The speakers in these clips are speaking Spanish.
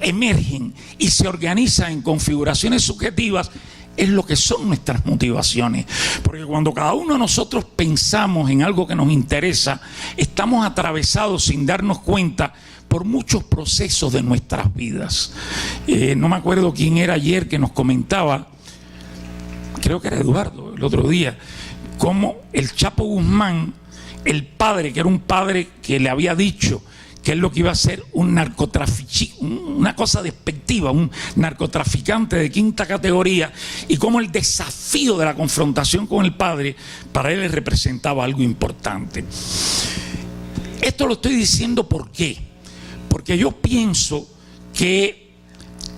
emergen y se organizan en configuraciones subjetivas es lo que son nuestras motivaciones. Porque cuando cada uno de nosotros pensamos en algo que nos interesa, estamos atravesados sin darnos cuenta por muchos procesos de nuestras vidas. No me acuerdo quién era ayer que nos comentaba, creo que era Eduardo el otro día, cómo el Chapo Guzmán, el padre, que era un padre que le había dicho que es lo que iba a ser un narcotraficante, una cosa despectiva, un narcotraficante de quinta categoría, y cómo el desafío de la confrontación con el padre para él le representaba algo importante. Esto lo estoy diciendo ¿por qué? Porque yo pienso que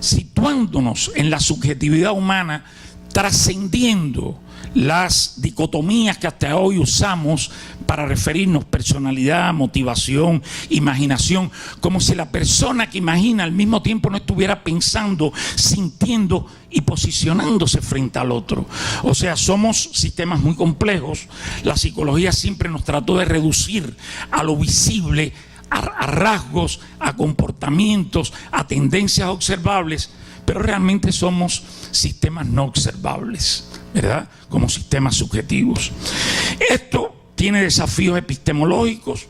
situándonos en la subjetividad humana, trascendiendo las dicotomías que hasta hoy usamos para referirnos personalidad, motivación, imaginación, como si la persona que imagina al mismo tiempo no estuviera pensando, sintiendo y posicionándose frente al otro. O sea, somos sistemas muy complejos. La psicología siempre nos trató de reducir a lo visible, a rasgos, a comportamientos, a tendencias observables, pero realmente somos sistemas no observables, ¿verdad? Como sistemas subjetivos. Esto tiene desafíos epistemológicos.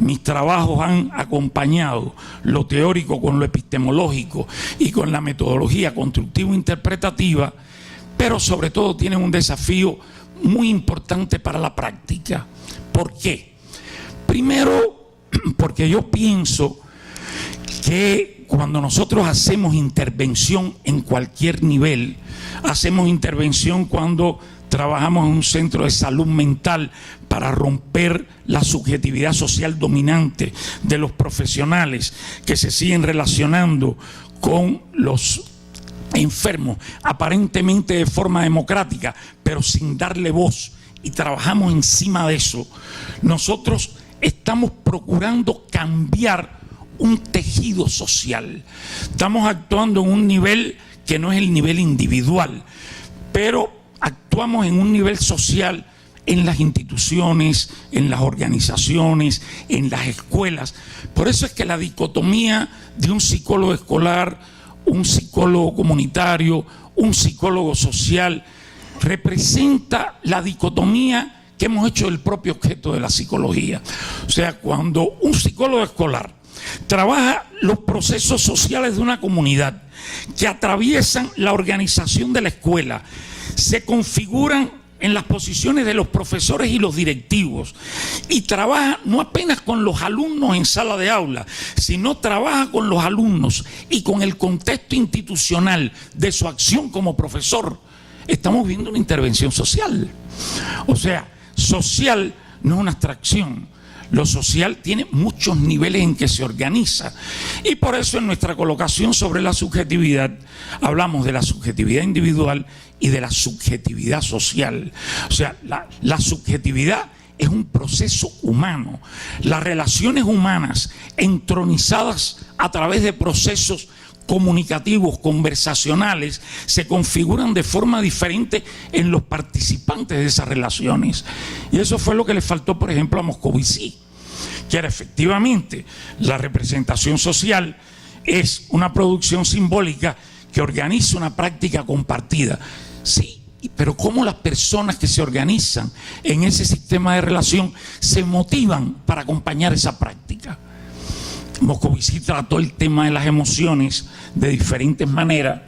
Mis trabajos han acompañado lo teórico con lo epistemológico y con la metodología constructivo-interpretativa, pero sobre todo tienen un desafío muy importante para la práctica. ¿Por qué? Primero, porque yo pienso que cuando nosotros hacemos intervención en cualquier nivel, hacemos intervención cuando trabajamos en un centro de salud mental para romper la subjetividad social dominante de los profesionales que se siguen relacionando con los enfermos aparentemente de forma democrática, pero sin darle voz, y trabajamos encima de eso. Nosotros estamos procurando cambiar un tejido social. Estamos actuando en un nivel que no es el nivel individual, pero actuamos en un nivel social en las instituciones, en las organizaciones, en las escuelas. Por eso es que la dicotomía de un psicólogo escolar, un psicólogo comunitario, un psicólogo social, representa la dicotomía que hemos hecho del propio objeto de la psicología. O sea, cuando un psicólogo escolar trabaja los procesos sociales de una comunidad que atraviesan la organización de la escuela, se configuran en las posiciones de los profesores y los directivos, y trabaja no apenas con los alumnos en sala de aula, sino trabaja con los alumnos y con el contexto institucional de su acción como profesor. Estamos viendo una intervención social. O sea, social no es una abstracción. Lo social tiene muchos niveles en que se organiza, y por eso en nuestra colocación sobre la subjetividad hablamos de la subjetividad individual y de la subjetividad social. O sea, la subjetividad es un proceso humano. Las relaciones humanas entronizadas a través de procesos comunicativos, conversacionales, se configuran de forma diferente en los participantes de esas relaciones. Y eso fue lo que le faltó, por ejemplo, a Moscovici, que era efectivamente la representación social es una producción simbólica que organiza una práctica compartida. Sí, pero cómo las personas que se organizan en ese sistema de relación se motivan para acompañar esa práctica. Moscovici trató el tema de las emociones de diferentes maneras.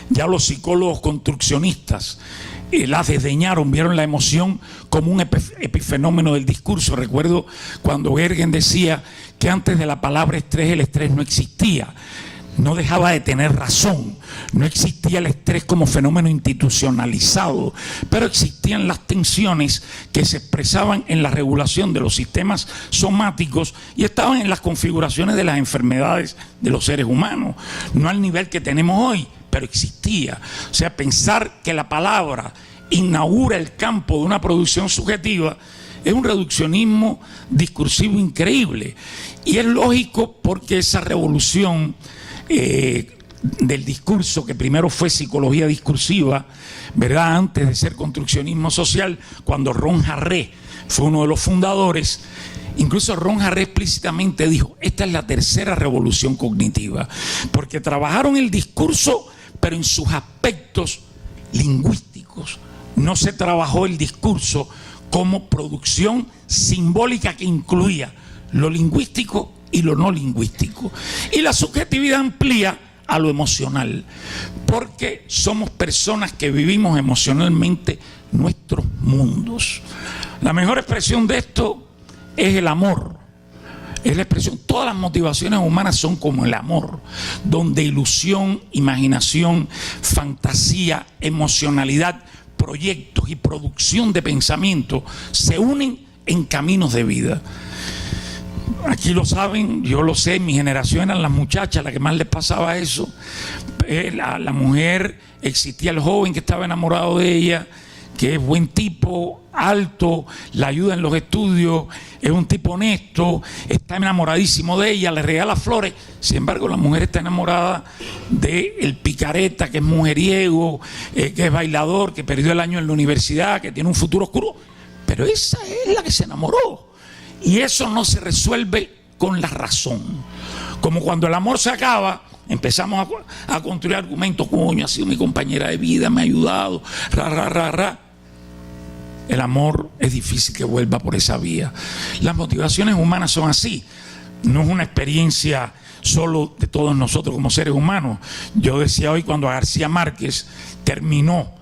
Ya los psicólogos construccionistas las desdeñaron, vieron la emoción como un epifenómeno del discurso. Recuerdo cuando Gergen decía que antes de la palabra estrés, el estrés no existía. No dejaba de tener razón. No existía el estrés como fenómeno institucionalizado, pero existían las tensiones que se expresaban en la regulación de los sistemas somáticos y estaban en las configuraciones de las enfermedades de los seres humanos. No al nivel que tenemos hoy, pero existía. O sea, pensar que la palabra inaugura el campo de una producción subjetiva es un reduccionismo discursivo increíble. Y es lógico porque esa revolución del discurso, que primero fue psicología discursiva, ¿verdad?, antes de ser construccionismo social, cuando Ron Harré fue uno de los fundadores. Incluso Ron Harré explícitamente dijo, esta es la tercera revolución cognitiva, porque trabajaron el discurso, pero en sus aspectos lingüísticos. No se trabajó el discurso como producción simbólica que incluía lo lingüístico y lo no lingüístico. Y la subjetividad amplía a lo emocional, porque somos personas que vivimos emocionalmente nuestros mundos. La mejor expresión de esto es el amor. Es la expresión, todas las motivaciones humanas son como el amor, donde ilusión, imaginación, fantasía, emocionalidad, proyectos y producción de pensamiento se unen en caminos de vida. Aquí lo saben, yo lo sé, en mi generación eran las muchachas las que más les pasaba eso. La mujer, existía el joven que estaba enamorado de ella, que es buen tipo, alto, la ayuda en los estudios, es un tipo honesto, está enamoradísimo de ella, le regala flores. Sin embargo, la mujer está enamorada del picareta, que es mujeriego, que es bailador, que perdió el año en la universidad, que tiene un futuro oscuro. Pero esa es la que se enamoró. Y eso no se resuelve con la razón. Como cuando el amor se acaba, empezamos a construir argumentos. Coño, ha sido mi compañera de vida, me ha ayudado, El amor es difícil que vuelva por esa vía. Las motivaciones humanas son así. No es una experiencia solo de todos nosotros como seres humanos. Yo decía hoy, cuando a García Márquez terminó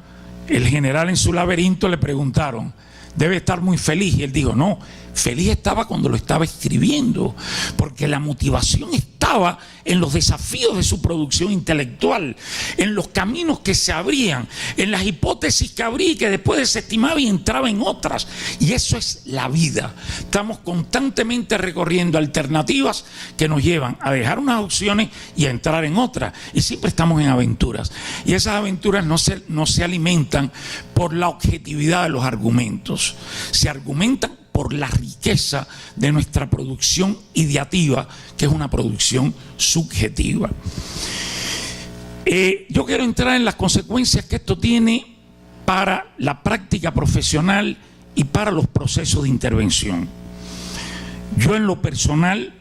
El general en su laberinto, le preguntaron, debe estar muy feliz, y él dijo, no, feliz estaba cuando lo estaba escribiendo, porque la motivación estaba en los desafíos de su producción intelectual, en los caminos que se abrían, en las hipótesis que abría y que después desestimaba y entraba en otras. Y eso es la vida. Estamos constantemente recorriendo alternativas que nos llevan a dejar unas opciones y a entrar en otras, y siempre estamos en aventuras, y esas aventuras no se alimentan por la objetividad de los argumentos, se argumentan por la riqueza de nuestra producción ideativa, que es una producción subjetiva. Yo quiero entrar en las consecuencias que esto tiene para la práctica profesional y para los procesos de intervención. Yo, en lo personal,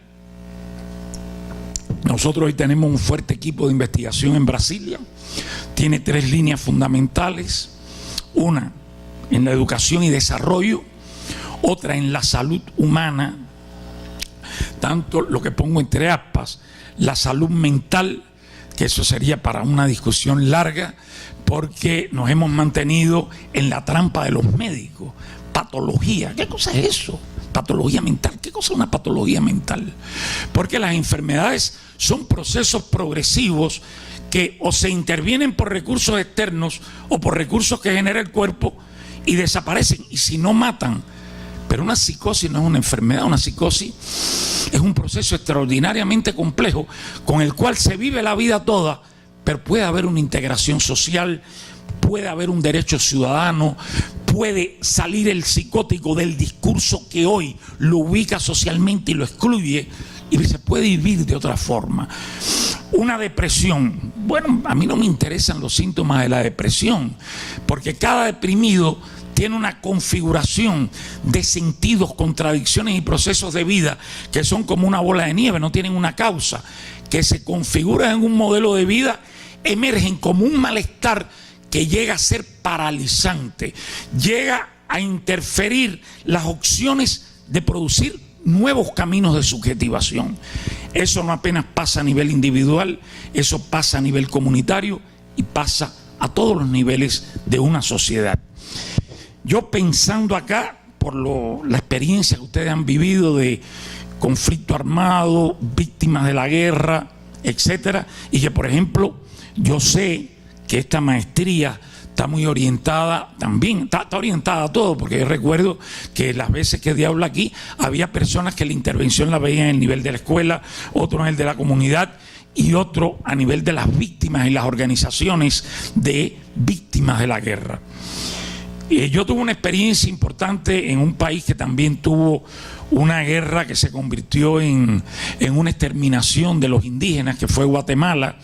nosotros hoy tenemos un fuerte equipo de investigación en Brasilia. Tiene 3 líneas fundamentales: una en la educación y desarrollo, otra en la salud humana, tanto lo que pongo entre aspas, la salud mental, que eso sería para una discusión larga, porque nos hemos mantenido en la trampa de los médicos. Patología, ¿qué cosa es eso? Patología mental, ¿qué cosa es una patología mental? Porque las enfermedades son procesos progresivos que o se intervienen por recursos externos o por recursos que genera el cuerpo y desaparecen, y si no matan. Pero una psicosis no es una enfermedad. Una psicosis es un proceso extraordinariamente complejo con el cual se vive la vida toda, pero puede haber una integración social, puede haber un derecho ciudadano, puede salir el psicótico del discurso que hoy lo ubica socialmente y lo excluye, y se puede vivir de otra forma. Una depresión, bueno, a mí no me interesan los síntomas de la depresión, porque cada deprimido tiene una configuración de sentidos, contradicciones y procesos de vida que son como una bola de nieve, no tienen una causa, que se configuran en un modelo de vida, emergen como un malestar que llega a ser paralizante, llega a interferir las opciones de producir nuevos caminos de subjetivación. Eso no apenas pasa a nivel individual, eso pasa a nivel comunitario y pasa a todos los niveles de una sociedad. Yo, pensando acá, por la experiencia que ustedes han vivido de conflicto armado, víctimas de la guerra, etcétera, y que, por ejemplo, yo sé que esta maestría está muy orientada también, está orientada a todo, porque yo recuerdo que las veces que di aula aquí, había personas que la intervención la veían en el nivel de la escuela, otro en el de la comunidad y otro a nivel de las víctimas y las organizaciones de víctimas de la guerra. Yo tuve una experiencia importante en un país que también tuvo una guerra que se convirtió en una exterminación de los indígenas, que fue Guatemala,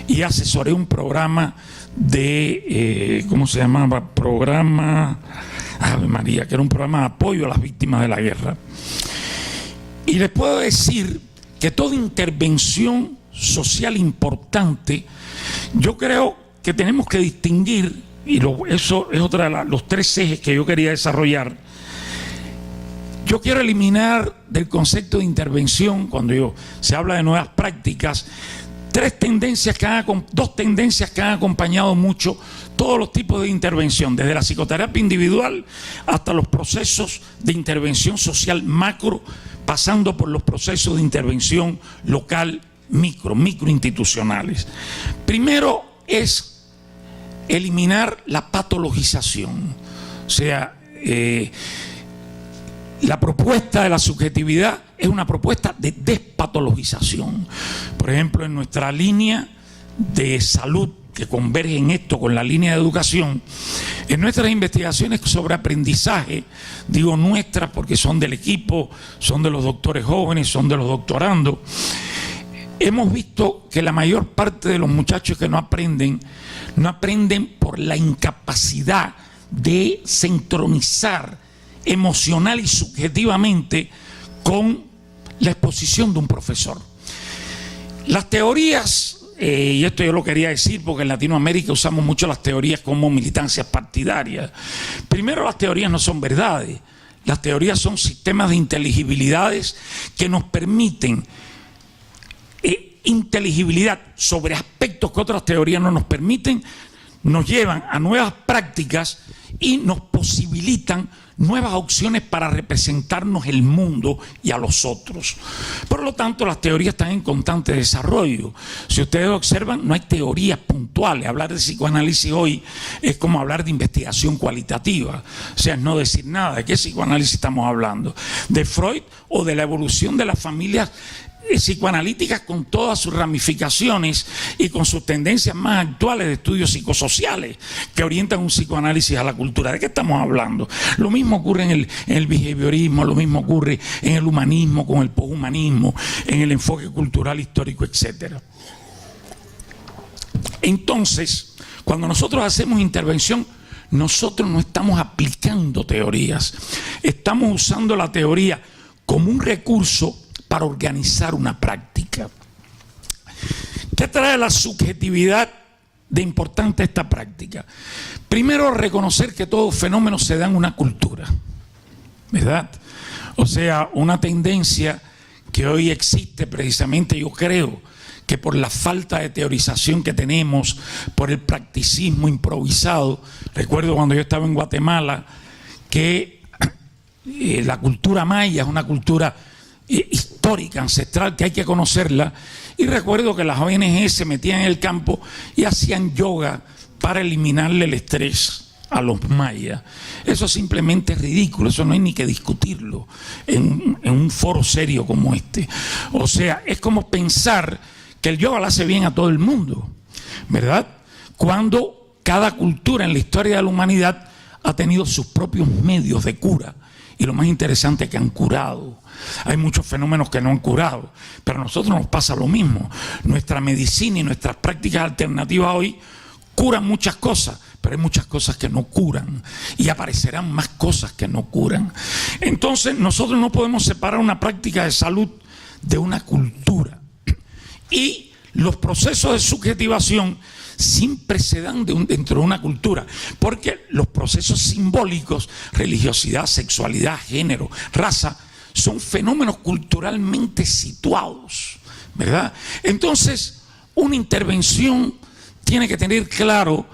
y asesoré un programa de, ¿cómo se llamaba? Programa Ave María, que era un programa de apoyo a las víctimas de la guerra. Y les puedo decir que toda intervención social importante, yo creo que tenemos que distinguir, y eso es otra de los tres ejes que yo quería desarrollar. Yo quiero eliminar del concepto de intervención, cuando se habla de nuevas prácticas, dos tendencias que han acompañado mucho todos los tipos de intervención, desde la psicoterapia individual hasta los procesos de intervención social macro, pasando por los procesos de intervención local microinstitucionales. Primero es eliminar la patologización, o sea, la propuesta de la subjetividad es una propuesta de despatologización. Por ejemplo, en nuestra línea de salud, que converge en esto con la línea de educación, en nuestras investigaciones sobre aprendizaje, digo nuestras porque son del equipo, son de los doctores jóvenes, son de los doctorandos, hemos visto que la mayor parte de los muchachos que no aprenden por la incapacidad de sincronizar emocional y subjetivamente con la exposición de un profesor. Las teorías, y esto yo lo quería decir porque en Latinoamérica usamos mucho las teorías como militancias partidarias. Primero, las teorías no son verdades, las teorías son sistemas de inteligibilidades que nos permiten inteligibilidad sobre aspectos que otras teorías no nos permiten, nos llevan a nuevas prácticas y nos posibilitan nuevas opciones para representarnos el mundo y a los otros. Por lo tanto, las teorías están en constante desarrollo. Si ustedes observan, no hay teorías puntuales. Hablar de psicoanálisis hoy es como hablar de investigación cualitativa. O sea, es no decir nada. ¿De qué psicoanálisis estamos hablando? ¿De Freud o de la evolución de las familias psicoanalíticas con todas sus ramificaciones y con sus tendencias más actuales de estudios psicosociales que orientan un psicoanálisis a la cultura? ¿De qué estamos hablando? Lo mismo ocurre en el behaviorismo, lo mismo ocurre en el humanismo, con el poshumanismo, en el enfoque cultural, histórico, etc. Entonces, cuando nosotros hacemos intervención, nosotros no estamos aplicando teorías, estamos usando la teoría como un recurso para organizar una práctica. ¿Qué trae la subjetividad de importante a esta práctica? Primero, reconocer que todo fenómeno se da en una cultura, ¿verdad? O sea, una tendencia que hoy existe precisamente, yo creo, que por la falta de teorización que tenemos, por el practicismo improvisado. Recuerdo cuando yo estaba en Guatemala que la cultura maya es una cultura histórica, ancestral, que hay que conocerla, y recuerdo que las ONG se metían en el campo y hacían yoga para eliminarle el estrés a los mayas. Eso simplemente es ridículo, eso no hay ni que discutirlo en un foro serio como este. O sea, es como pensar que el yoga le hace bien a todo el mundo, ¿verdad? Cuando cada cultura en la historia de la humanidad ha tenido sus propios medios de cura, y lo más interesante es que han curado. Hay muchos fenómenos que no han curado, pero a nosotros nos pasa lo mismo. Nuestra medicina y nuestras prácticas alternativas hoy curan muchas cosas, pero hay muchas cosas que no curan y aparecerán más cosas que no curan. Entonces nosotros no podemos separar una práctica de salud de una cultura, y los procesos de subjetivación siempre se dan dentro de una cultura, porque los procesos simbólicos, religiosidad, sexualidad, género, raza, son fenómenos culturalmente situados, ¿verdad? Entonces, una intervención tiene que tener claro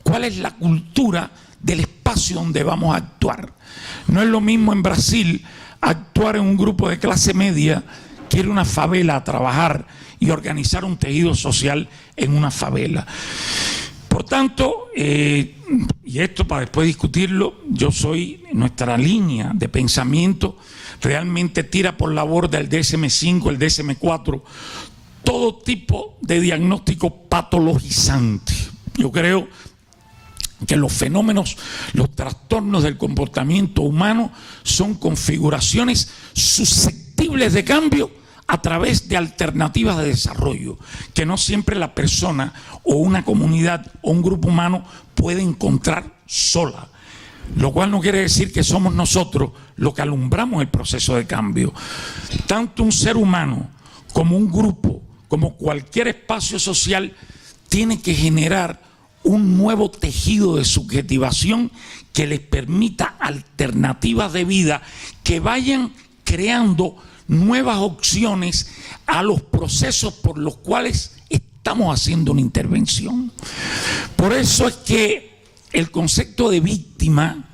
cuál es la cultura del espacio donde vamos a actuar. No es lo mismo en Brasil actuar en un grupo de clase media que ir a una favela a trabajar y organizar un tejido social en una favela. Por tanto, y esto para después discutirlo, nuestra línea de pensamiento realmente tira por la borda el DSM-5, el DSM-4, todo tipo de diagnóstico patologizante. Yo creo que los fenómenos, los trastornos del comportamiento humano son configuraciones susceptibles de cambio a través de alternativas de desarrollo que no siempre la persona o una comunidad o un grupo humano puede encontrar sola. lo cual no quiere decir que somos nosotros los que alumbramos el proceso de cambio. Tanto un ser humano como un grupo, como cualquier espacio social, tiene que generar un nuevo tejido de subjetivación que les permita alternativas de vida que vayan creando nuevas opciones a los procesos por los cuales estamos haciendo una intervención. Por eso es que el concepto de víctima,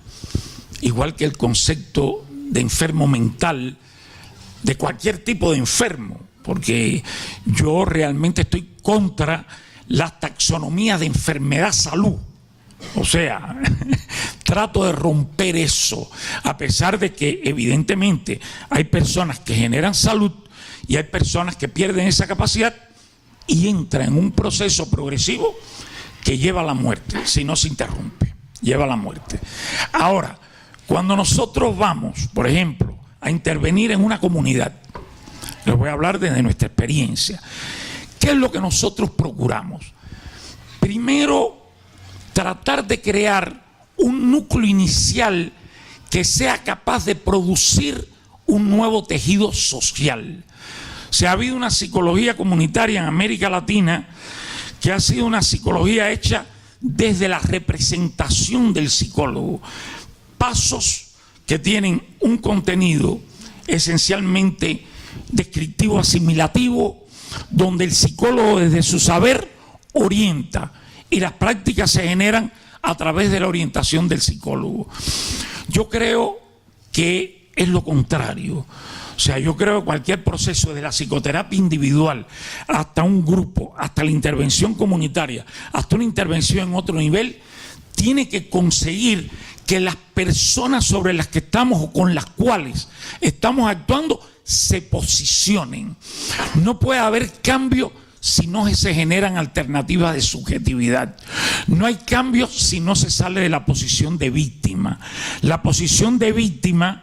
igual que el concepto de enfermo mental, de cualquier tipo de enfermo, porque yo realmente estoy contra las taxonomías de enfermedad-salud. O sea, trato de romper eso, a pesar de que evidentemente hay personas que generan salud y hay personas que pierden esa capacidad y entran en un proceso progresivo que lleva a la muerte, si no se interrumpe, lleva a la muerte. Ahora, cuando nosotros vamos, por ejemplo, a intervenir en una comunidad, les voy a hablar desde nuestra experiencia, ¿qué es lo que nosotros procuramos? Primero, tratar de crear un núcleo inicial que sea capaz de producir un nuevo tejido social. Se ha habido una psicología comunitaria en América Latina que ha sido una psicología hecha desde la representación del psicólogo. Pasos que tienen un contenido esencialmente descriptivo asimilativo, donde el psicólogo desde su saber orienta y las prácticas se generan a través de la orientación del psicólogo. Yo creo que es lo contrario. O sea, yo creo que cualquier proceso, de la psicoterapia individual hasta un grupo, hasta la intervención comunitaria, hasta una intervención en otro nivel, tiene que conseguir que las personas sobre las que estamos o con las cuales estamos actuando se posicionen. No puede haber cambio si no se generan alternativas de subjetividad. No hay cambio si no se sale de la posición de víctima. La posición de víctima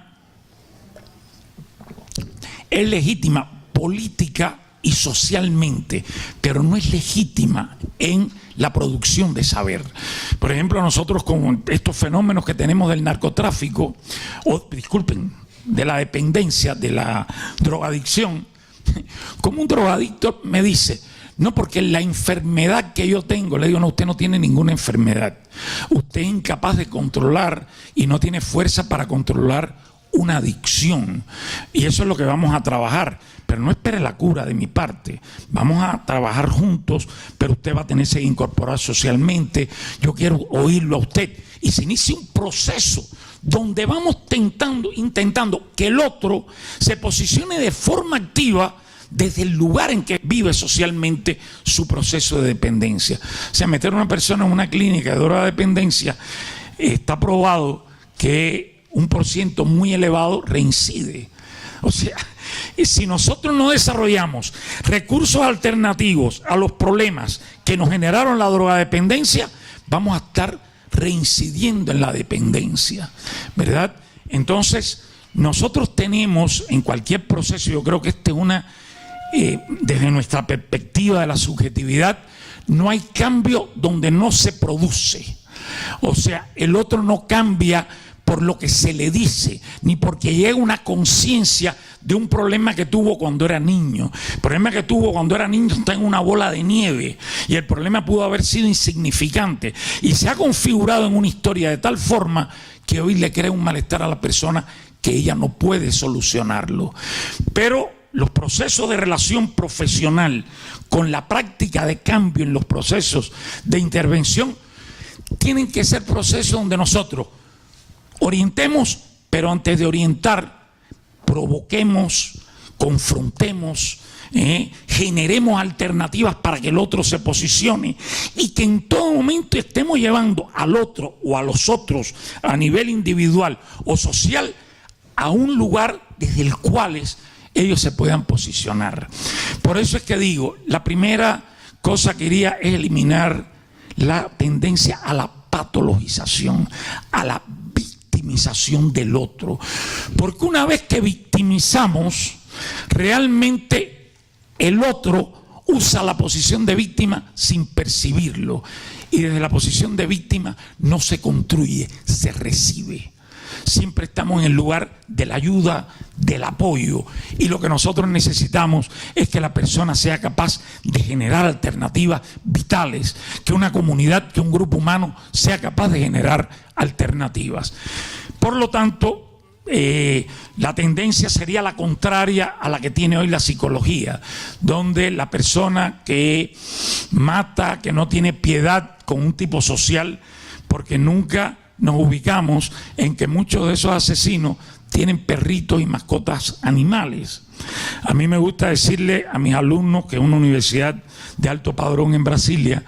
es legítima política y socialmente, pero no es legítima en la producción de saber. Por ejemplo, nosotros con estos fenómenos que tenemos del narcotráfico, o disculpen, de la dependencia, de la drogadicción, como un drogadicto me dice, no, porque la enfermedad que yo tengo, le digo, no, usted no tiene ninguna enfermedad, usted es incapaz de controlar y no tiene fuerza para controlar una adicción, y eso es lo que vamos a trabajar. Pero no espere la cura de mi parte, vamos a trabajar juntos, pero usted va a tenerse que incorporar socialmente. Yo quiero oírlo a usted, y se inicia un proceso donde vamos intentando que el otro se posicione de forma activa desde el lugar en que vive socialmente su proceso de dependencia. O sea, meter a una persona en una clínica de drogodependencia, está probado que un % muy elevado reincide. O sea, si nosotros no desarrollamos recursos alternativos a los problemas que nos generaron la drogodependencia, vamos a estar reincidiendo en la dependencia, ¿verdad? Entonces, nosotros tenemos en cualquier proceso, yo creo que esta es una, desde nuestra perspectiva de la subjetividad, no hay cambio donde no se produce. O sea, el otro no cambia por lo que se le dice, ni porque llega una conciencia de un problema que tuvo cuando era niño. El problema que tuvo cuando era niño está en una bola de nieve, y el problema pudo haber sido insignificante, y se ha configurado en una historia de tal forma que hoy le crea un malestar a la persona que ella no puede solucionarlo. Pero los procesos de relación profesional con la práctica de cambio en los procesos de intervención tienen que ser procesos donde nosotros orientemos, pero antes de orientar, provoquemos, confrontemos, generemos alternativas para que el otro se posicione, y que en todo momento estemos llevando al otro o a los otros a nivel individual o social a un lugar desde el cual ellos se puedan posicionar. Por eso es que digo, la primera cosa que quería es eliminar la tendencia a la patologización, a la victimización del otro, porque una vez que victimizamos, realmente el otro usa la posición de víctima sin percibirlo. Y desde la posición de víctima no se construye, se recibe. Siempre estamos en el lugar de la ayuda, del apoyo, y lo que nosotros necesitamos es que la persona sea capaz de generar alternativas vitales, que una comunidad, que un grupo humano sea capaz de generar alternativas. Por lo tanto, la tendencia sería la contraria a la que tiene hoy la psicología, donde la persona que mata, que no tiene piedad con un tipo social, porque nunca nos ubicamos en que muchos de esos asesinos tienen perritos y mascotas animales. A mí me gusta decirle a mis alumnos que es una universidad de alto padrón en Brasilia,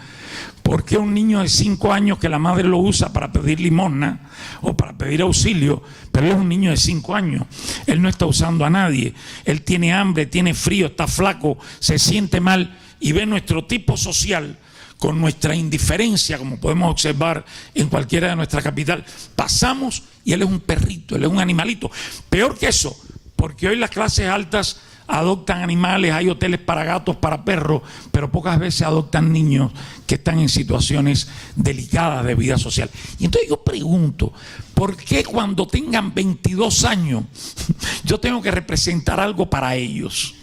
¿por qué un niño de 5 años que la madre lo usa para pedir limosna o para pedir auxilio, pero él es un niño de 5 años, él no está usando a nadie, él tiene hambre, tiene frío, está flaco, se siente mal y ve nuestro tipo social con nuestra indiferencia, como podemos observar en cualquiera de nuestra capital, pasamos y él es un perrito, él es un animalito. Peor que eso, porque hoy las clases altas adoptan animales, hay hoteles para gatos, para perros, pero pocas veces adoptan niños que están en situaciones delicadas de vida social. Y entonces yo pregunto, ¿por qué cuando tengan 22 años yo tengo que representar algo para ellos?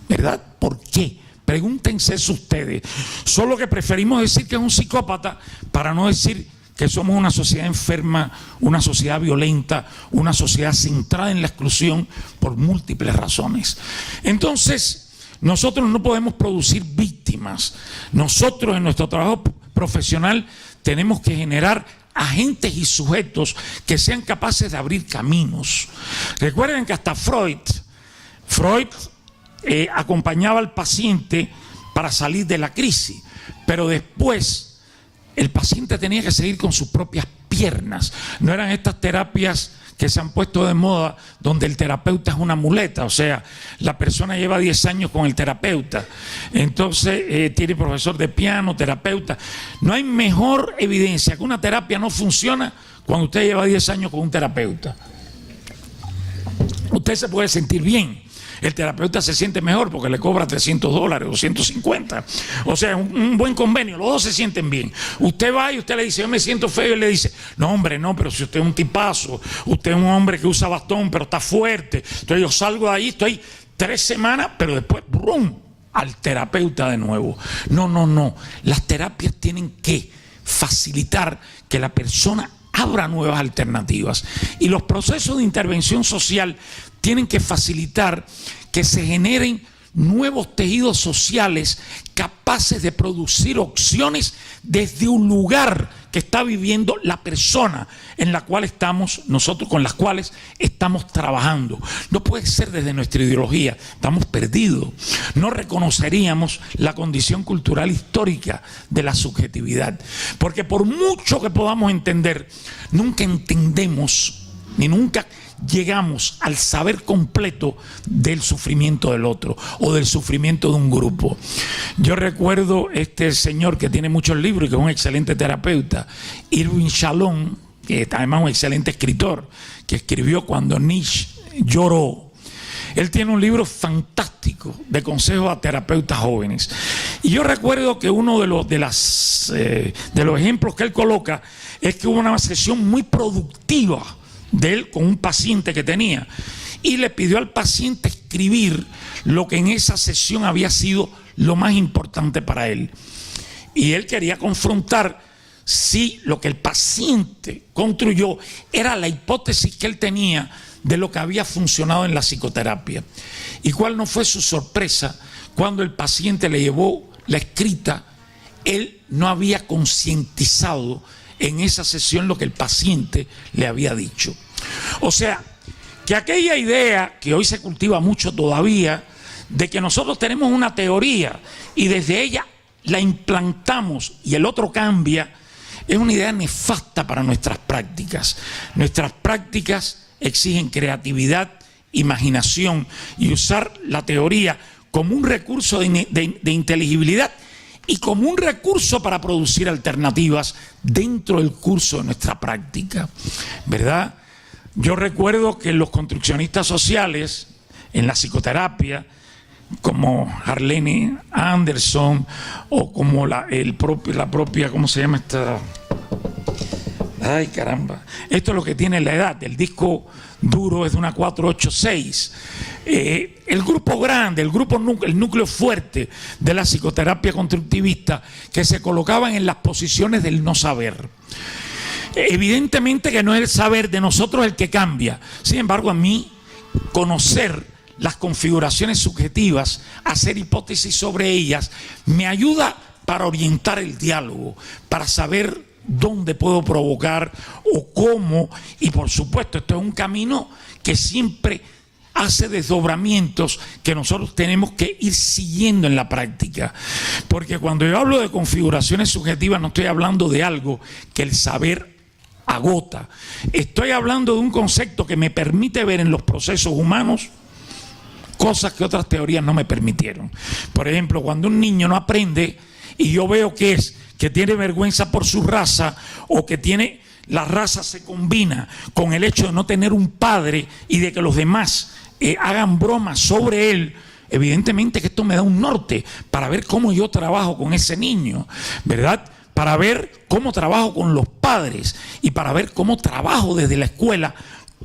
¿Verdad? ¿Por qué? Pregúntense eso ustedes. Solo que preferimos decir que es un psicópata para no decir que somos una sociedad enferma, una sociedad violenta, una sociedad centrada en la exclusión por múltiples razones. Entonces, nosotros no podemos producir víctimas. Nosotros en nuestro trabajo profesional tenemos que generar agentes y sujetos que sean capaces de abrir caminos. Recuerden que hasta Freud acompañaba al paciente para salir de la crisis, pero después el paciente tenía que seguir con sus propias piernas. No eran estas terapias que se han puesto de moda donde el terapeuta es una muleta, o sea, la persona lleva 10 años con el terapeuta, entonces tiene profesor de piano, terapeuta. No hay mejor evidencia que una terapia no funciona cuando usted lleva 10 años con un terapeuta. Usted se puede sentir bien, el terapeuta se siente mejor porque le cobra $300 o 150. O sea, un buen convenio, los dos se sienten bien. Usted va y usted le dice, yo me siento feo, y él le dice, no hombre, no, pero si usted es un tipazo, usted es un hombre que usa bastón, pero está fuerte. Entonces yo salgo de ahí, estoy 3 semanas, pero después, ¡brum!, al terapeuta de nuevo. No. Las terapias tienen que facilitar que la persona abra nuevas alternativas. Y los procesos de intervención social tienen que facilitar que se generen nuevos tejidos sociales capaces de producir opciones desde un lugar que está viviendo la persona en la cual estamos nosotros, con las cuales estamos trabajando. No puede ser desde nuestra ideología, estamos perdidos. No reconoceríamos la condición cultural histórica de la subjetividad, porque por mucho que podamos entender, nunca entendemos ni nunca llegamos al saber completo del sufrimiento del otro o del sufrimiento de un grupo. Yo recuerdo este señor que tiene muchos libros y que es un excelente terapeuta, Irving Shalom, que es además un excelente escritor, que escribió Cuando Nietzsche lloró. Él tiene un libro fantástico de consejos a terapeutas jóvenes. Y yo recuerdo que uno de los ejemplos que él coloca es que hubo una sesión muy productiva de él con un paciente que tenía, y le pidió al paciente escribir lo que en esa sesión había sido lo más importante para él, y él quería confrontar si lo que el paciente construyó era la hipótesis que él tenía de lo que había funcionado en la psicoterapia. Y cuál no fue su sorpresa cuando el paciente le llevó la escrita. Él no había concientizado en esa sesión lo que el paciente le había dicho. O sea, que aquella idea que hoy se cultiva mucho todavía, de que nosotros tenemos una teoría y desde ella la implantamos y el otro cambia, es una idea nefasta para nuestras prácticas. Nuestras prácticas exigen creatividad, imaginación y usar la teoría como un recurso de inteligibilidad y como un recurso para producir alternativas dentro del curso de nuestra práctica, ¿verdad? Yo recuerdo que los construccionistas sociales, en la psicoterapia, como Arlene Anderson o como la propia, ¿cómo se llama esta? Ay, caramba. Esto es lo que tiene la edad. El disco duro es de una 486. El grupo grande, el núcleo fuerte de la psicoterapia constructivista, que se colocaban en las posiciones del no saber. Evidentemente que no es el saber de nosotros el que cambia. Sin embargo, a mí conocer las configuraciones subjetivas, hacer hipótesis sobre ellas, me ayuda para orientar el diálogo, para saber dónde puedo provocar o cómo. Y por supuesto, esto es un camino que siempre hace desdobramientos que nosotros tenemos que ir siguiendo en la práctica. Porque cuando yo hablo de configuraciones subjetivas, no estoy hablando de algo que el saber agota. Estoy hablando de un concepto que me permite ver en los procesos humanos cosas que otras teorías no me permitieron. Por ejemplo, cuando un niño no aprende y yo veo que tiene vergüenza por su raza, o que la raza se combina con el hecho de no tener un padre y de que los demás hagan bromas sobre él, evidentemente que esto me da un norte para ver cómo yo trabajo con ese niño, ¿verdad? Para ver cómo trabajo con los padres y para ver cómo trabajo desde la escuela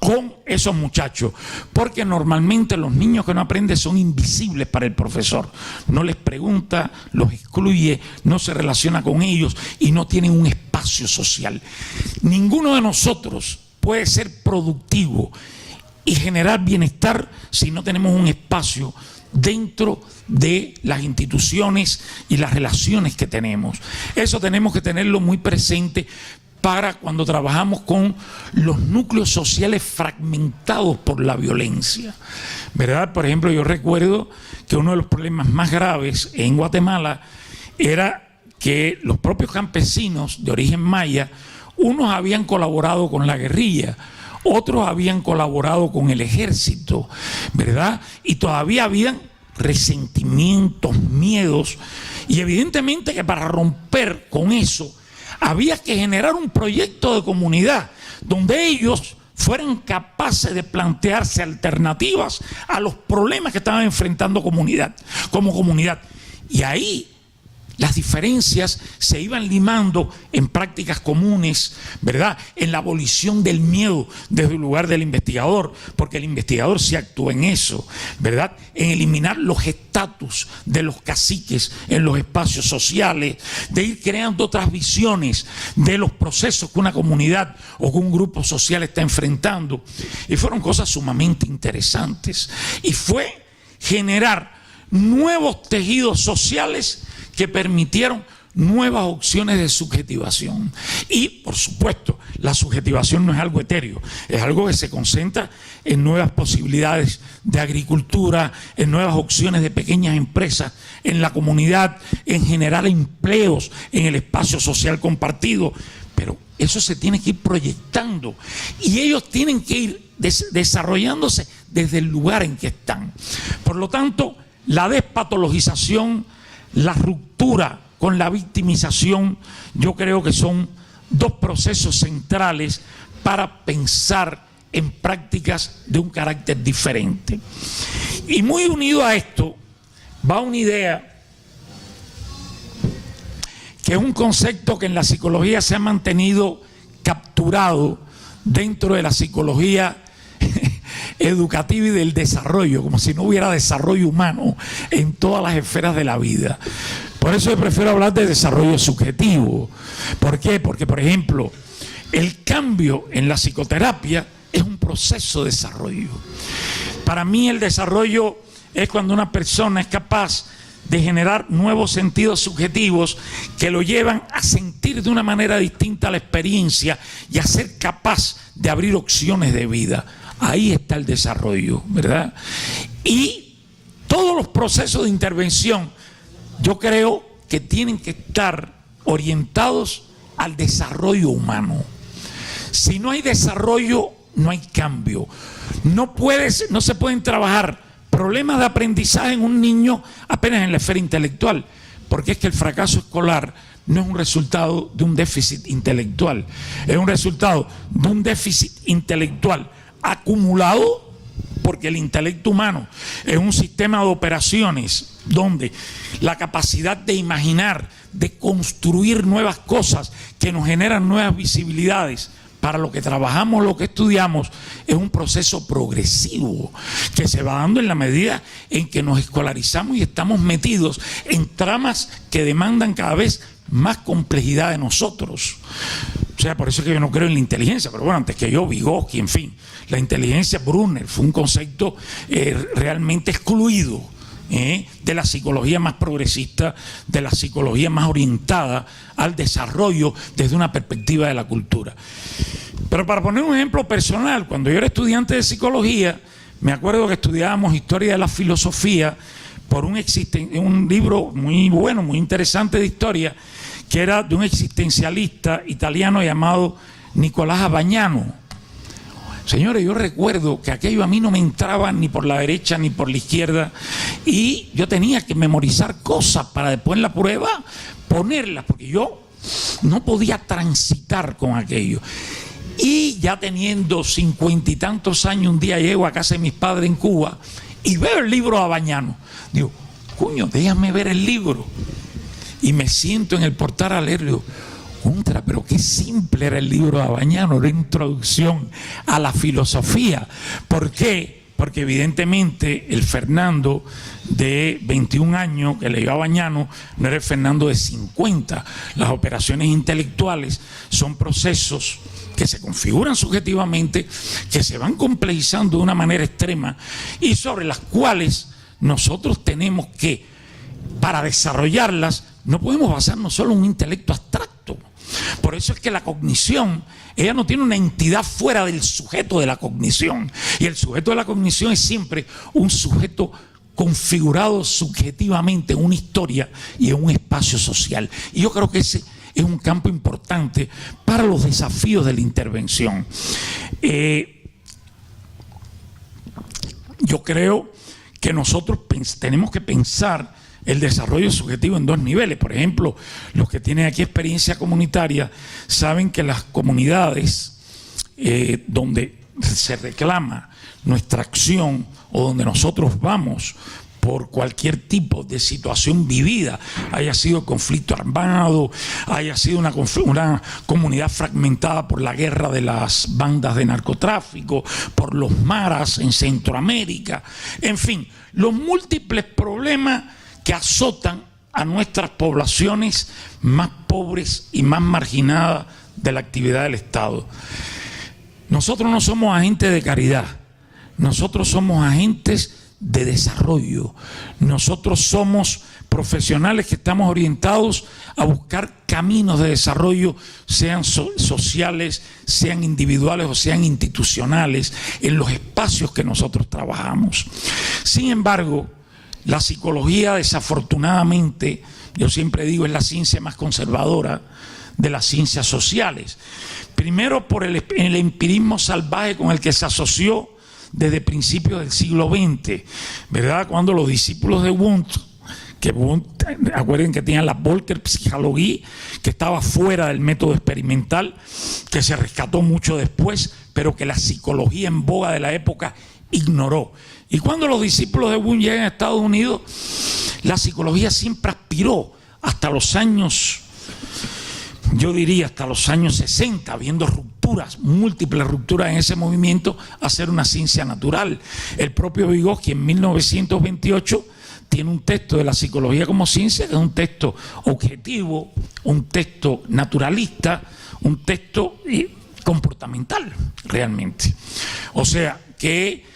con esos muchachos, porque normalmente los niños que no aprenden son invisibles para el profesor. No les pregunta, los excluye, no se relaciona con ellos y no tienen un espacio social. Ninguno de nosotros puede ser productivo y generar bienestar si no tenemos un espacio dentro de las instituciones y las relaciones que tenemos. Eso tenemos que tenerlo muy presente para cuando trabajamos con los núcleos sociales fragmentados por la violencia, ¿verdad? Por ejemplo, yo recuerdo que uno de los problemas más graves en Guatemala era que los propios campesinos de origen maya, unos habían colaborado con la guerrilla, otros habían colaborado con el ejército, ¿verdad? Y todavía habían resentimientos, miedos, y evidentemente que para romper con eso había que generar un proyecto de comunidad donde ellos fueran capaces de plantearse alternativas a los problemas que estaban enfrentando como comunidad. Y ahí las diferencias se iban limando en prácticas comunes, ¿verdad? En la abolición del miedo desde el lugar del investigador, porque el investigador sí actúa en eso, ¿verdad? En eliminar los estatus de los caciques en los espacios sociales, de ir creando otras visiones de los procesos que una comunidad o que un grupo social está enfrentando. Y fueron cosas sumamente interesantes. Y fue generar nuevos tejidos sociales que permitieron nuevas opciones de subjetivación. Y, por supuesto, la subjetivación no es algo etéreo, es algo que se concentra en nuevas posibilidades de agricultura, en nuevas opciones de pequeñas empresas en la comunidad, en generar empleos en el espacio social compartido. Pero eso se tiene que ir proyectando y ellos tienen que ir desarrollándose desde el lugar en que están. Por lo tanto, la despatologización, la ruptura con la victimización, yo creo que son dos procesos centrales para pensar en prácticas de un carácter diferente. Y muy unido a esto va una idea que es un concepto que en la psicología se ha mantenido capturado dentro de la psicología educativa y del desarrollo, como si no hubiera desarrollo humano en todas las esferas de la vida. Por eso yo prefiero hablar de desarrollo subjetivo. ¿Por qué? Porque, por ejemplo, el cambio en la psicoterapia es un proceso de desarrollo. Para mí el desarrollo es cuando una persona es capaz de generar nuevos sentidos subjetivos que lo llevan a sentir de una manera distinta la experiencia y a ser capaz de abrir opciones de vida. Ahí está el desarrollo, ¿verdad? Y todos los procesos de intervención, yo creo que tienen que estar orientados al desarrollo humano. Si no hay desarrollo, no hay cambio. No se pueden trabajar problemas de aprendizaje en un niño apenas en la esfera intelectual, porque es que el fracaso escolar no es un resultado de un déficit intelectual, es un resultado de un déficit intelectual acumulado porque el intelecto humano es un sistema de operaciones donde la capacidad de imaginar, de construir nuevas cosas que nos generan nuevas visibilidades para lo que trabajamos, lo que estudiamos, es un proceso progresivo que se va dando en la medida en que nos escolarizamos y estamos metidos en tramas que demandan cada vez más complejidad de nosotros. O sea, por eso es que yo no creo en la inteligencia, pero bueno, antes que yo, Vygotsky, en fin, la inteligencia, Brunner, fue un concepto realmente excluido de la psicología más progresista, de la psicología más orientada al desarrollo desde una perspectiva de la cultura. Pero para poner un ejemplo personal, cuando yo era estudiante de psicología, me acuerdo que estudiábamos historia de la filosofía por un libro muy bueno, muy interesante de historia, que era de un existencialista italiano llamado Nicolás Abagnano. Señores, yo recuerdo que aquello a mí no me entraba ni por la derecha ni por la izquierda, y yo tenía que memorizar cosas para después en la prueba ponerlas, porque yo no podía transitar con aquello. Y ya teniendo 50 y tantos años, un día llego a casa de mis padres en Cuba y veo el libro de Abagnano. Digo, coño, déjame ver el libro. Y me siento en el portal a leerlo. Pero qué simple era el libro de Abagnano, era introducción a la filosofía. ¿Por qué? Porque evidentemente el Fernando de 21 años que leyó a Abagnano no era el Fernando de 50. Las operaciones intelectuales son procesos que se configuran subjetivamente, que se van complejizando de una manera extrema y sobre las cuales nosotros tenemos que, para desarrollarlas, no podemos basarnos solo en un intelecto abstracto. Por eso es que la cognición, ella no tiene una entidad fuera del sujeto de la cognición, y el sujeto de la cognición es siempre un sujeto configurado subjetivamente en una historia y en un espacio social. Y yo creo que ese es un campo importante para los desafíos de la intervención. Yo creo que nosotros tenemos que pensar el desarrollo subjetivo en dos niveles. Por ejemplo, los que tienen aquí experiencia comunitaria saben que las comunidades donde se reclama nuestra acción o donde nosotros vamos por cualquier tipo de situación vivida, haya sido conflicto armado, haya sido una comunidad fragmentada por la guerra de las bandas de narcotráfico, por los maras en Centroamérica, en fin, los múltiples problemas que azotan a nuestras poblaciones más pobres y más marginadas de la actividad del Estado. Nosotros no somos agentes de caridad, nosotros somos agentes de desarrollo. Nosotros somos profesionales que estamos orientados a buscar caminos de desarrollo, sean sociales, sean individuales o sean institucionales, en los espacios que nosotros trabajamos. Sin embargo, la psicología, desafortunadamente, yo siempre digo, es la ciencia más conservadora de las ciencias sociales. Primero por el empirismo salvaje con el que se asoció desde principios del siglo XX, ¿verdad? Cuando los discípulos de Wundt, acuerden que tenían la Volker-Psychologie, que estaba fuera del método experimental, que se rescató mucho después, pero que la psicología en boga de la época ignoró. Y cuando los discípulos de Wundt llegan a Estados Unidos, la psicología siempre aspiró hasta los años, yo diría hasta los años 60, habiendo rupturas, múltiples rupturas en ese movimiento, a ser una ciencia natural. El propio Vygotsky en 1928 tiene un texto de la psicología como ciencia, que es un texto objetivo, un texto naturalista, un texto comportamental realmente. O sea que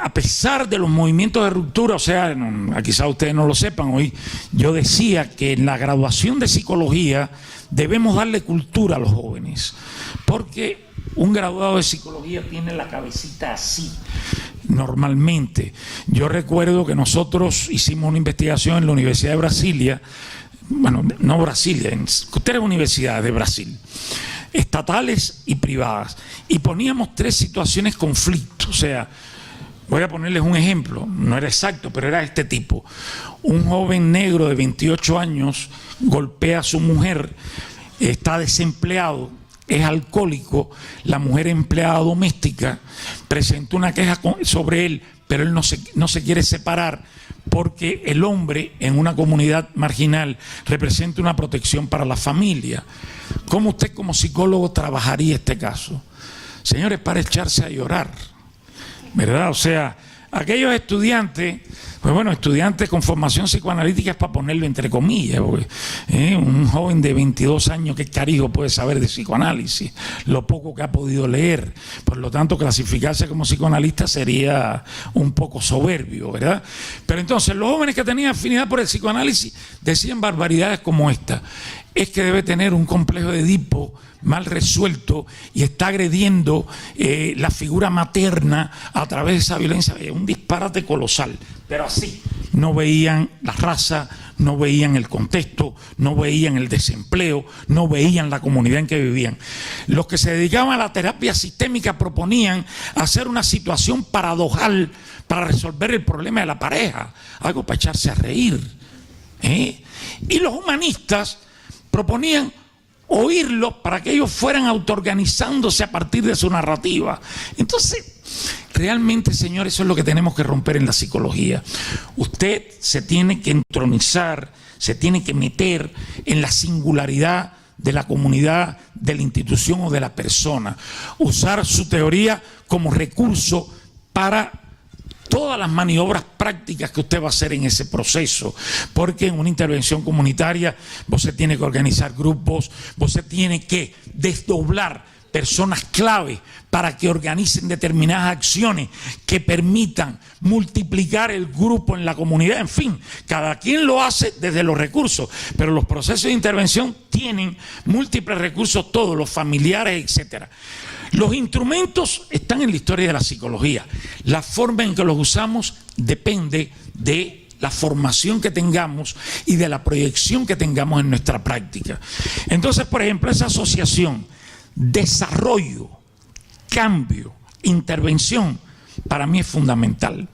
a pesar de los movimientos de ruptura, o sea, quizás ustedes no lo sepan, hoy yo decía que en la graduación de psicología debemos darle cultura a los jóvenes, porque un graduado de psicología tiene la cabecita así, normalmente. Yo recuerdo que nosotros hicimos una investigación en la Universidad de Brasilia, bueno, no Brasilia, en 3 universidades de Brasil, estatales y privadas, y poníamos 3 situaciones conflicto. O sea, voy a ponerles un ejemplo, no era exacto, pero era este tipo. Un joven negro de 28 años golpea a su mujer, está desempleado, es alcohólico, la mujer empleada doméstica presentó una queja sobre él, pero él no se quiere separar porque el hombre en una comunidad marginal representa una protección para la familia. ¿Cómo usted como psicólogo trabajaría este caso? Señores, para echarse a llorar, ¿verdad? O sea, aquellos estudiantes, pues bueno, estudiantes con formación psicoanalítica es para ponerlo entre comillas, porque un joven de 22 años, ¿qué carijo puede saber de psicoanálisis? Lo poco que ha podido leer. Por lo tanto, clasificarse como psicoanalista sería un poco soberbio, ¿verdad? Pero entonces, los jóvenes que tenían afinidad por el psicoanálisis decían barbaridades como esta: es que debe tener un complejo de Edipo mal resuelto y está agrediendo la figura materna a través de esa violencia. Un disparate colosal, pero así. No veían la raza, no veían el contexto, no veían el desempleo, no veían la comunidad en que vivían. Los que se dedicaban a la terapia sistémica proponían hacer una situación paradojal para resolver el problema de la pareja, algo para echarse a reír. Y los humanistas proponían oírlos para que ellos fueran autoorganizándose a partir de su narrativa. Entonces, realmente, señores, eso es lo que tenemos que romper en la psicología. Usted se tiene que entronizar, se tiene que meter en la singularidad de la comunidad, de la institución o de la persona. Usar su teoría como recurso para todas las maniobras prácticas que usted va a hacer en ese proceso, porque en una intervención comunitaria vos se tiene que organizar grupos, vos se tiene que desdoblar personas clave para que organicen determinadas acciones que permitan multiplicar el grupo en la comunidad. En fin, cada quien lo hace desde los recursos, pero los procesos de intervención tienen múltiples recursos, todos los familiares, etcétera. Los instrumentos están en la historia de la psicología. La forma en que los usamos depende de la formación que tengamos y de la proyección que tengamos en nuestra práctica. Entonces, por ejemplo, esa asociación desarrollo, cambio, intervención, para mí es fundamental.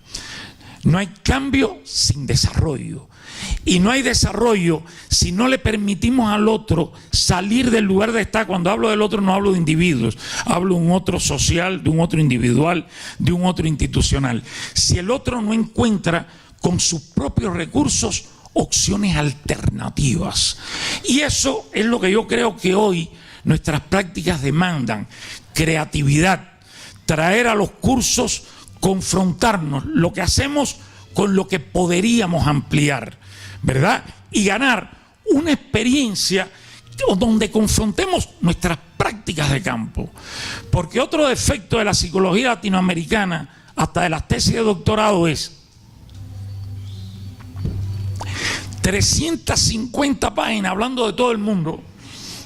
No hay cambio sin desarrollo. Y no hay desarrollo si no le permitimos al otro salir del lugar de estar. Cuando hablo del otro no hablo de individuos, hablo de un otro social, de un otro individual, de un otro institucional. Si el otro no encuentra con sus propios recursos opciones alternativas. Y eso es lo que yo creo que hoy nuestras prácticas demandan: creatividad, traer a los cursos, confrontarnos lo que hacemos con lo que podríamos ampliar, ¿verdad? Y ganar una experiencia donde confrontemos nuestras prácticas de campo. Porque otro defecto de la psicología latinoamericana, hasta de las tesis de doctorado, es 350 páginas hablando de todo el mundo,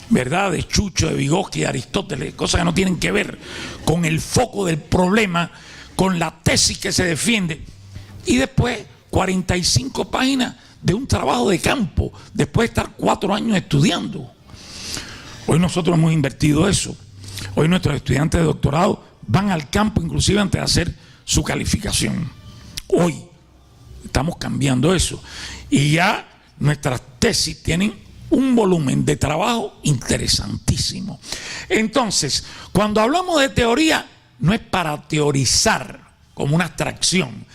¿verdad? De Chucho, de Vygotsky, de Aristóteles, cosas que no tienen que ver con el foco del problema, con la tesis que se defiende. Y después 45 páginas de un trabajo de campo, después de estar 4 años estudiando. Hoy nosotros hemos invertido eso. Hoy nuestros estudiantes de doctorado van al campo inclusive antes de hacer su calificación. Hoy estamos cambiando eso. Y ya nuestras tesis tienen un volumen de trabajo interesantísimo. Entonces, cuando hablamos de teoría, no es para teorizar como una abstracción,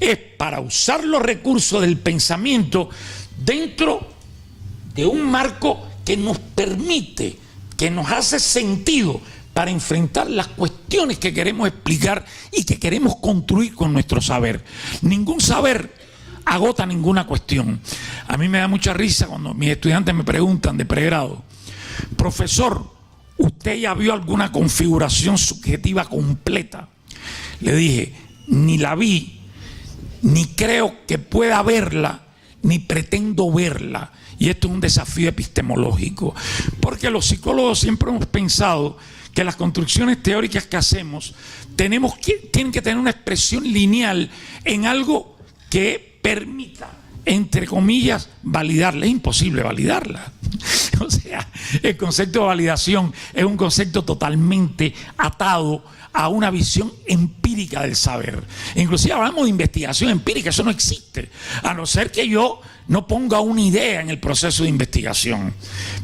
es para usar los recursos del pensamiento dentro de un marco que nos permite, que nos hace sentido para enfrentar las cuestiones que queremos explicar y que queremos construir con nuestro saber. Ningún saber agota ninguna cuestión. A mí me da mucha risa cuando mis estudiantes me preguntan de pregrado: profesor, ¿usted ya vio alguna configuración subjetiva completa? Le dije: ni la vi, ni creo que pueda verla, ni pretendo verla. Y esto es un desafío epistemológico, porque los psicólogos siempre hemos pensado que las construcciones teóricas que hacemos tienen que tener una expresión lineal en algo que permita, entre comillas, validarla. Es imposible validarla. O sea, el concepto de validación es un concepto totalmente atado a una visión empírica del saber. Inclusive hablamos de investigación empírica, eso no existe, a no ser que yo no ponga una idea en el proceso de investigación.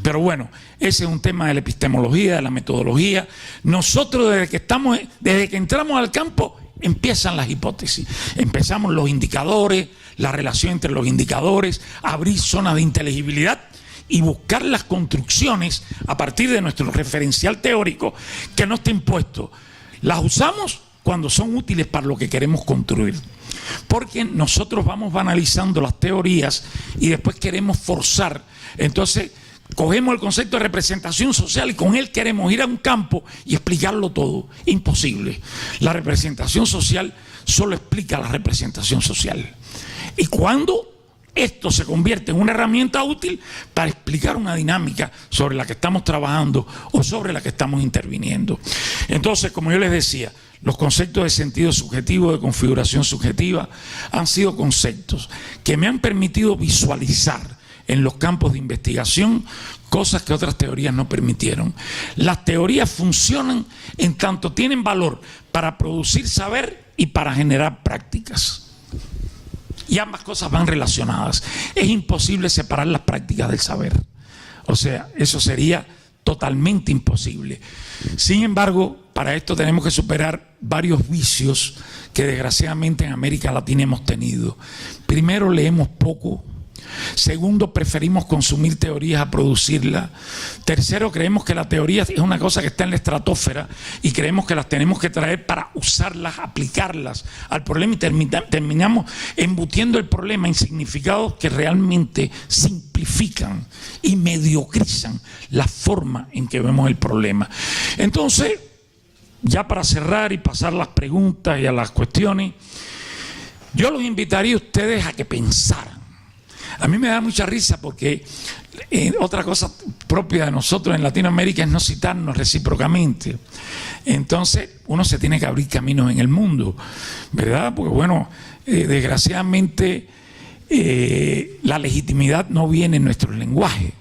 Pero bueno, ese es un tema de la epistemología, de la metodología. Nosotros desde que entramos al campo, empiezan las hipótesis. Empezamos los indicadores, la relación entre los indicadores, abrir zonas de inteligibilidad y buscar las construcciones a partir de nuestro referencial teórico que no está impuesto. Las usamos cuando son útiles para lo que queremos construir. Porque nosotros vamos analizando las teorías y después queremos forzar. Entonces, cogemos el concepto de representación social y con él queremos ir a un campo y explicarlo todo. Imposible. La representación social solo explica la representación social. Y cuando esto se convierte en una herramienta útil para explicar una dinámica sobre la que estamos trabajando o sobre la que estamos interviniendo. Entonces, como yo les decía, los conceptos de sentido subjetivo, de configuración subjetiva, han sido conceptos que me han permitido visualizar en los campos de investigación cosas que otras teorías no permitieron. Las teorías funcionan en tanto tienen valor para producir saber y para generar prácticas. Y ambas cosas van relacionadas. Es imposible separar las prácticas del saber. O sea, eso sería totalmente imposible. Sin embargo, para esto tenemos que superar varios vicios que desgraciadamente en América Latina hemos tenido. Primero, leemos poco. Segundo, preferimos consumir teorías a producirlas. Tercero, creemos que la teoría es una cosa que está en la estratosfera y creemos que las tenemos que traer para usarlas, aplicarlas al problema y terminamos embutiendo el problema en significados que realmente simplifican y mediocrizan la forma en que vemos el problema. Entonces, ya para cerrar y pasar las preguntas y a las cuestiones, yo los invitaría a ustedes a que pensaran. A mí me da mucha risa porque otra cosa propia de nosotros en Latinoamérica es no citarnos recíprocamente. Entonces uno se tiene que abrir caminos en el mundo, ¿verdad? Porque bueno, desgraciadamente la legitimidad no viene en nuestro lenguaje.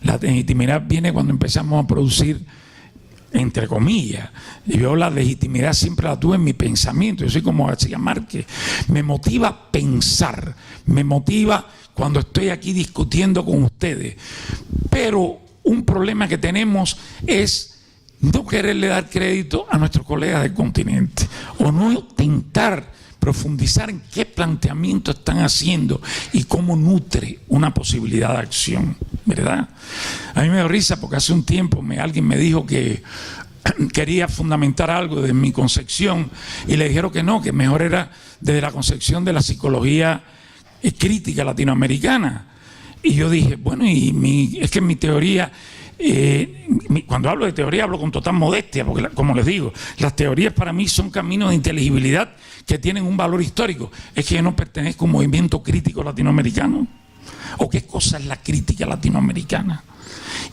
La legitimidad viene cuando empezamos a producir, entre comillas. Y yo la legitimidad siempre la tuve en mi pensamiento. Yo soy como García Márquez. Me motiva pensar, me motiva cuando estoy aquí discutiendo con ustedes. Pero un problema que tenemos es no quererle dar crédito a nuestros colegas del continente o no intentar profundizar en qué planteamiento están haciendo y cómo nutre una posibilidad de acción, ¿verdad? A mí me dio risa porque hace un tiempo alguien me dijo que quería fundamentar algo de mi concepción y le dijeron que no, que mejor era desde la concepción de la psicología crítica latinoamericana. Y yo dije, bueno, es que mi teoría, cuando hablo de teoría hablo con total modestia, porque como les digo, las teorías para mí son caminos de inteligibilidad que tienen un valor histórico. Es que yo no pertenezco a un movimiento crítico latinoamericano. ¿O qué cosa es la crítica latinoamericana?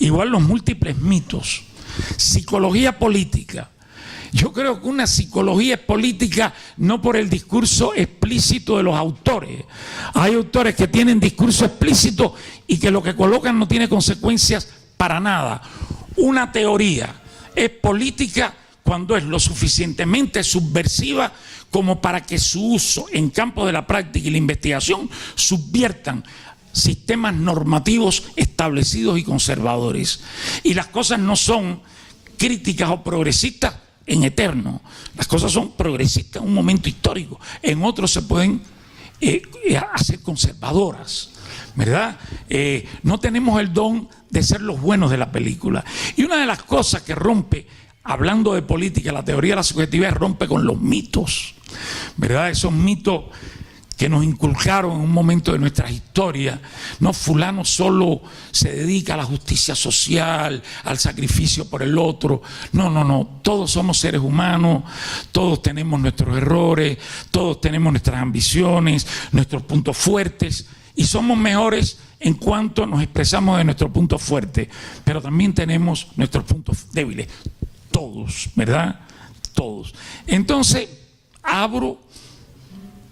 Igual los múltiples mitos. Psicología política. Yo creo que una psicología es política no por el discurso explícito de los autores. Hay autores que tienen discurso explícito y que lo que colocan no tiene consecuencias para nada. Una teoría es política cuando es lo suficientemente subversiva como para que su uso en campo de la práctica y la investigación subviertan sistemas normativos establecidos y conservadores. Y las cosas no son críticas o progresistas en eterno. Las cosas son progresistas en un momento histórico. En otros se pueden hacer conservadoras, ¿verdad? No tenemos el don de ser los buenos de la película. Y una de las cosas que rompe, hablando de política, la teoría de la subjetividad rompe con los mitos, ¿verdad? Esos mitos que nos inculcaron en un momento de nuestra historia. No, fulano solo se dedica a la justicia social, al sacrificio por el otro. No, todos somos seres humanos, todos tenemos nuestros errores, todos tenemos nuestras ambiciones, nuestros puntos fuertes, y somos mejores en cuanto nos expresamos de nuestros puntos fuertes, pero también tenemos nuestros puntos débiles, todos, ¿verdad? Todos. Entonces, abro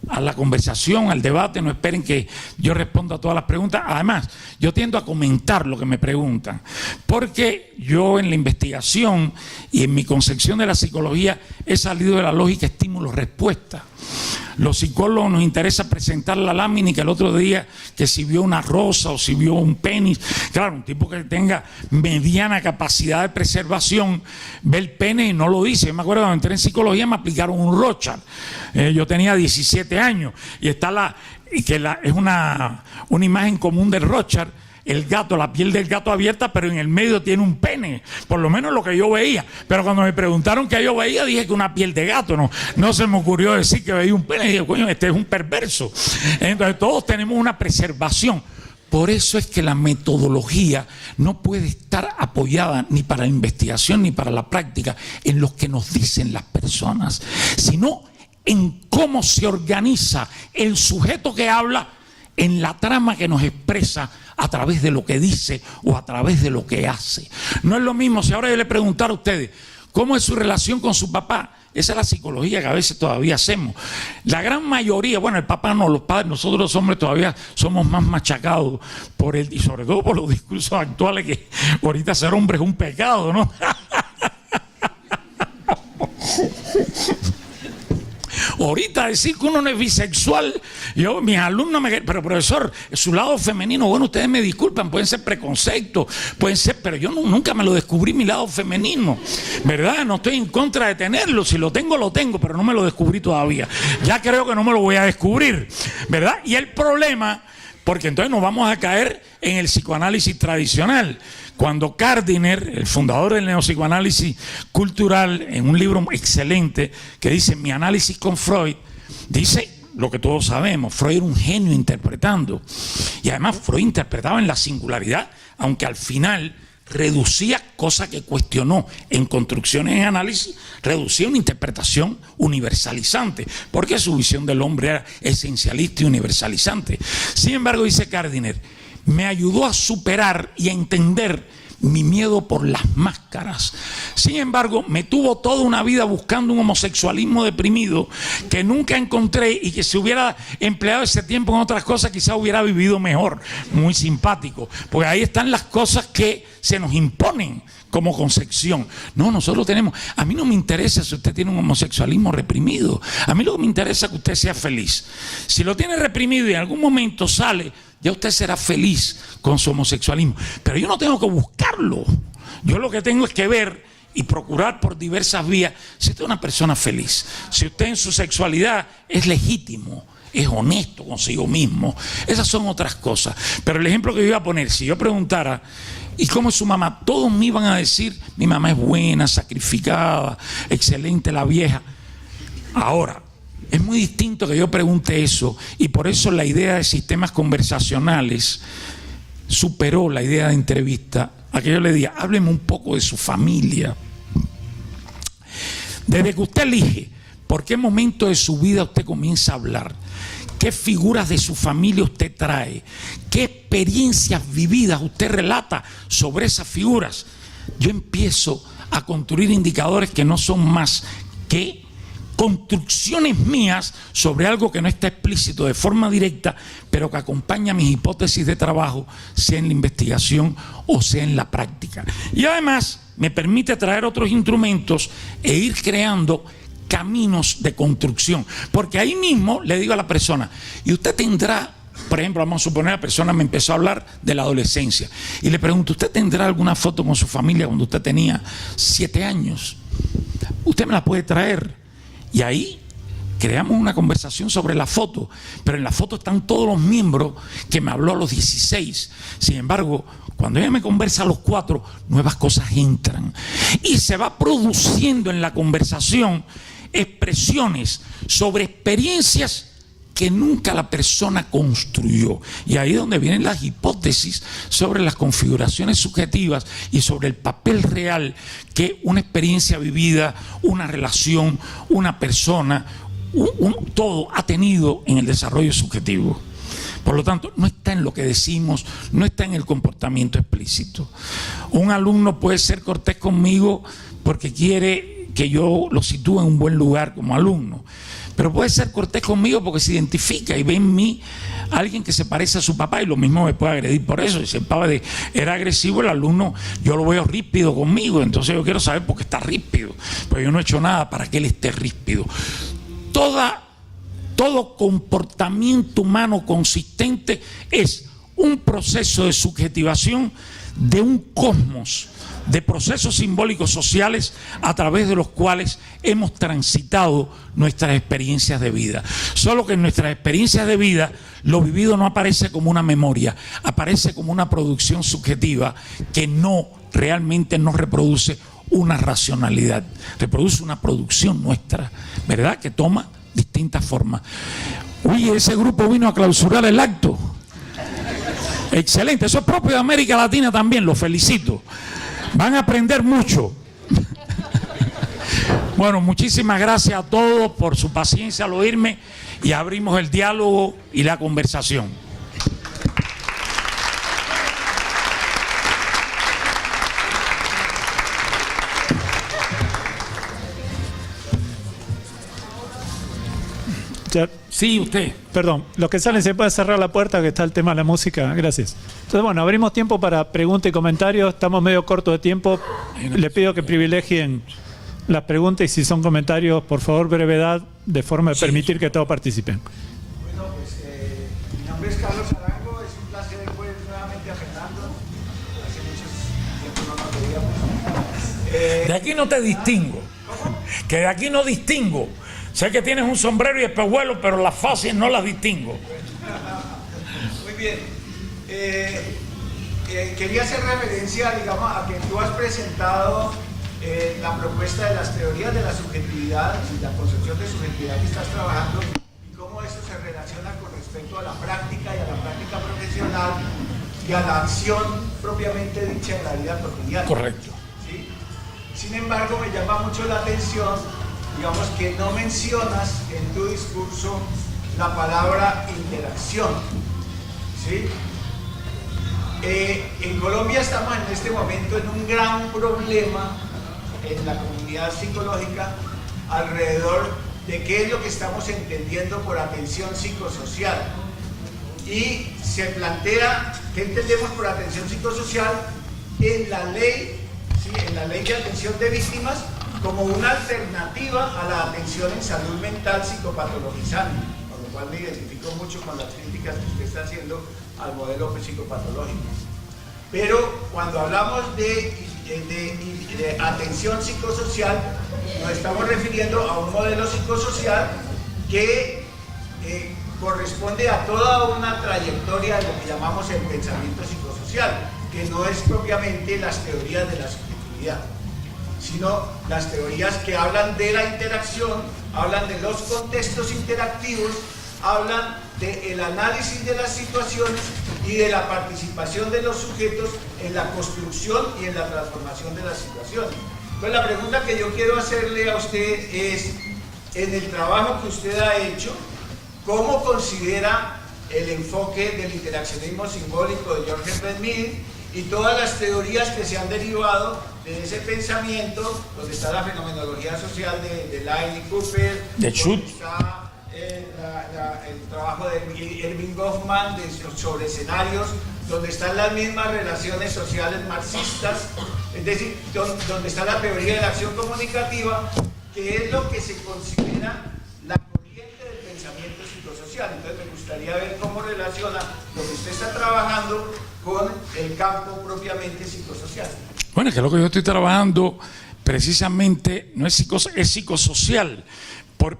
a la conversación, al debate. No esperen que yo responda a todas las preguntas. Además, yo tiendo a comentar lo que me preguntan, porque yo en la investigación y en mi concepción de la psicología he salido de la lógica estímulo-respuesta. los psicólogos nos interesa presentar la lámina y que el otro día que si vio una rosa o si vio un penis, claro, un tipo que tenga mediana capacidad de preservación ve el pene y no lo dice. Yo me acuerdo cuando entré en psicología me aplicaron un Rorschach. Yo tenía 17 años y está es una imagen común del Rorschach. El gato, la piel del gato abierta, pero en el medio tiene un pene, por lo menos lo que yo veía. Pero cuando me preguntaron qué yo veía, dije que una piel de gato. No se me ocurrió decir que veía un pene. Y dije, coño, este es un perverso. Entonces todos tenemos una preservación. Por eso es que la metodología no puede estar apoyada ni para la investigación ni para la práctica en lo que nos dicen las personas, sino en cómo se organiza el sujeto que habla en la trama que nos expresa a través de lo que dice o a través de lo que hace. No es lo mismo si ahora yo le preguntara a ustedes ¿cómo es su relación con su papá? Esa es la psicología que a veces todavía hacemos. La gran mayoría, bueno, el papá no, los padres, nosotros los hombres todavía somos más machacados y sobre todo por los discursos actuales, que ahorita ser hombre es un pecado, ¿no? Ahorita decir que uno no es bisexual, mis alumnos pero profesor, su lado femenino, bueno, ustedes me disculpan, pueden ser preconceptos, pueden ser, pero yo nunca me lo descubrí mi lado femenino, ¿verdad? No estoy en contra de tenerlo, si lo tengo, pero no me lo descubrí todavía. Ya creo que no me lo voy a descubrir, ¿verdad? Y el problema, porque entonces nos vamos a caer en el psicoanálisis tradicional. Cuando Gardiner, el fundador del neopsicoanálisis cultural, en un libro excelente que dice Mi análisis con Freud, dice lo que todos sabemos: Freud era un genio interpretando, y además Freud interpretaba en la singularidad, aunque al final reducía, cosa que cuestionó en Construcciones en Análisis, reducía una interpretación universalizante, porque su visión del hombre era esencialista y universalizante. Sin embargo, dice Gardiner, me ayudó a superar y a entender mi miedo por las máscaras. Sin embargo, me tuvo toda una vida buscando un homosexualismo deprimido que nunca encontré, y que si hubiera empleado ese tiempo en otras cosas, quizás hubiera vivido mejor. Muy simpático, porque ahí están las cosas que se nos imponen como concepción. No, nosotros tenemos, a mí no me interesa si usted tiene un homosexualismo reprimido, a mí lo que me interesa es que usted sea feliz. Si lo tiene reprimido y en algún momento sale, ya usted será feliz con su homosexualismo. Pero yo no tengo que buscarlo. Yo lo que tengo es que ver y procurar por diversas vías si usted es una persona feliz. Si usted en su sexualidad es legítimo, es honesto consigo mismo. Esas son otras cosas. Pero el ejemplo que yo iba a poner, si yo preguntara, ¿y cómo es su mamá? Todos me iban a decir, mi mamá es buena, sacrificada, excelente la vieja. Ahora, es muy distinto que yo pregunte eso, y por eso la idea de sistemas conversacionales superó la idea de entrevista, a que yo le diga, hábleme un poco de su familia. Desde que usted elige por qué momento de su vida usted comienza a hablar, qué figuras de su familia usted trae, qué experiencias vividas usted relata sobre esas figuras, yo empiezo a construir indicadores que no son más que construcciones mías sobre algo que no está explícito de forma directa, pero que acompaña mis hipótesis de trabajo, sea en la investigación o sea en la práctica. Y además me permite traer otros instrumentos e ir creando caminos de construcción, porque ahí mismo le digo a la persona, y usted tendrá, por ejemplo, vamos a suponer, la persona me empezó a hablar de la adolescencia, y le pregunto, ¿usted tendrá alguna foto con su familia cuando usted tenía 7 años? Usted me la puede traer. Y ahí creamos una conversación sobre la foto, pero en la foto están todos los miembros que me habló a los 16. Sin embargo, cuando ella me conversa a los 4, nuevas cosas entran. Y se va produciendo en la conversación expresiones sobre experiencias que nunca la persona construyó. Y ahí es donde vienen las hipótesis sobre las configuraciones subjetivas y sobre el papel real que una experiencia vivida, una relación, una persona, todo ha tenido en el desarrollo subjetivo. Por lo tanto, no está en lo que decimos, no está en el comportamiento explícito. Un alumno puede ser cortés conmigo porque quiere que yo lo sitúe en un buen lugar como alumno, pero puede ser cortés conmigo porque se identifica y ve en mí a alguien que se parece a su papá, y lo mismo me puede agredir por eso. Si el papá era agresivo, el alumno yo lo veo ríspido conmigo, entonces yo quiero saber por qué está ríspido, pero yo no he hecho nada para que él esté ríspido. Toda todo comportamiento humano consistente es un proceso de subjetivación de un cosmos de procesos simbólicos sociales a través de los cuales hemos transitado nuestras experiencias de vida. Solo que en nuestras experiencias de vida lo vivido no aparece como una memoria, aparece como una producción subjetiva que no realmente no reproduce una racionalidad, reproduce una producción nuestra, ¿verdad? Que toma distintas formas. Uy, ese grupo vino a clausurar el acto. Excelente, eso es propio de América Latina también, los felicito. Van a aprender mucho. Bueno, muchísimas gracias a todos por su paciencia al oírme y abrimos el diálogo y la conversación. Sí, usted. Perdón, los que salen se puede cerrar la puerta, que está el tema de la música. Gracias. Entonces, bueno, abrimos tiempo para preguntas y comentarios. Estamos medio cortos de tiempo. Le pido que privilegien las preguntas y si son comentarios, por favor, brevedad, de forma de permitir que todos participen. Bueno, pues mi nombre es Carlos Arango. Es un placer pues, nuevamente a Fernando. Hace mucho tiempo no nos veíamos. De aquí no te distingo. Que de aquí no distingo. Sé que tienes un sombrero y espejuelos, pero las fases no las distingo. Muy bien. Quería hacer referencia, digamos, a que tú has presentado la propuesta de las teorías de la subjetividad y la concepción de subjetividad que estás trabajando y cómo eso se relaciona con respecto a la práctica y a la práctica profesional y a la acción propiamente dicha en la vida cotidiana. Correcto. ¿Sí? Sin embargo, me llama mucho la atención, digamos, que no mencionas en tu discurso la palabra interacción. ¿Sí? En Colombia estamos en este momento en un gran problema en la comunidad psicológica alrededor de qué es lo que estamos entendiendo por atención psicosocial. Y se plantea qué entendemos por atención psicosocial en la ley, ¿sí? En la ley de atención de víctimas, como una alternativa a la atención en salud mental psicopatologizante, con lo cual me identifico mucho con las críticas que usted está haciendo al modelo psicopatológico. Pero cuando hablamos de atención psicosocial, nos estamos refiriendo a un modelo psicosocial que corresponde a toda una trayectoria de lo que llamamos el pensamiento psicosocial, que no es propiamente las teorías de la subjetividad, sino las teorías que hablan de la interacción, hablan de los contextos interactivos, hablan del análisis de las situaciones y de la participación de los sujetos en la construcción y en la transformación de las situaciones. Entonces la pregunta que yo quiero hacerle a usted es, en el trabajo que usted ha hecho, ¿cómo considera el enfoque del interaccionismo simbólico de George Herbert Mead y todas las teorías que se han derivado de ese pensamiento, donde está la fenomenología social de Lyle y Cooper, de Schutz, está el trabajo de Erving Goffman sobre escenarios, donde están las mismas relaciones sociales marxistas, es decir, donde está la teoría de la acción comunicativa, que es lo que se considera la corriente del pensamiento psicosocial. Entonces me gustaría ver cómo relaciona lo que usted está trabajando con el campo propiamente psicosocial. Bueno, es que lo que yo estoy trabajando precisamente no es psicosocial,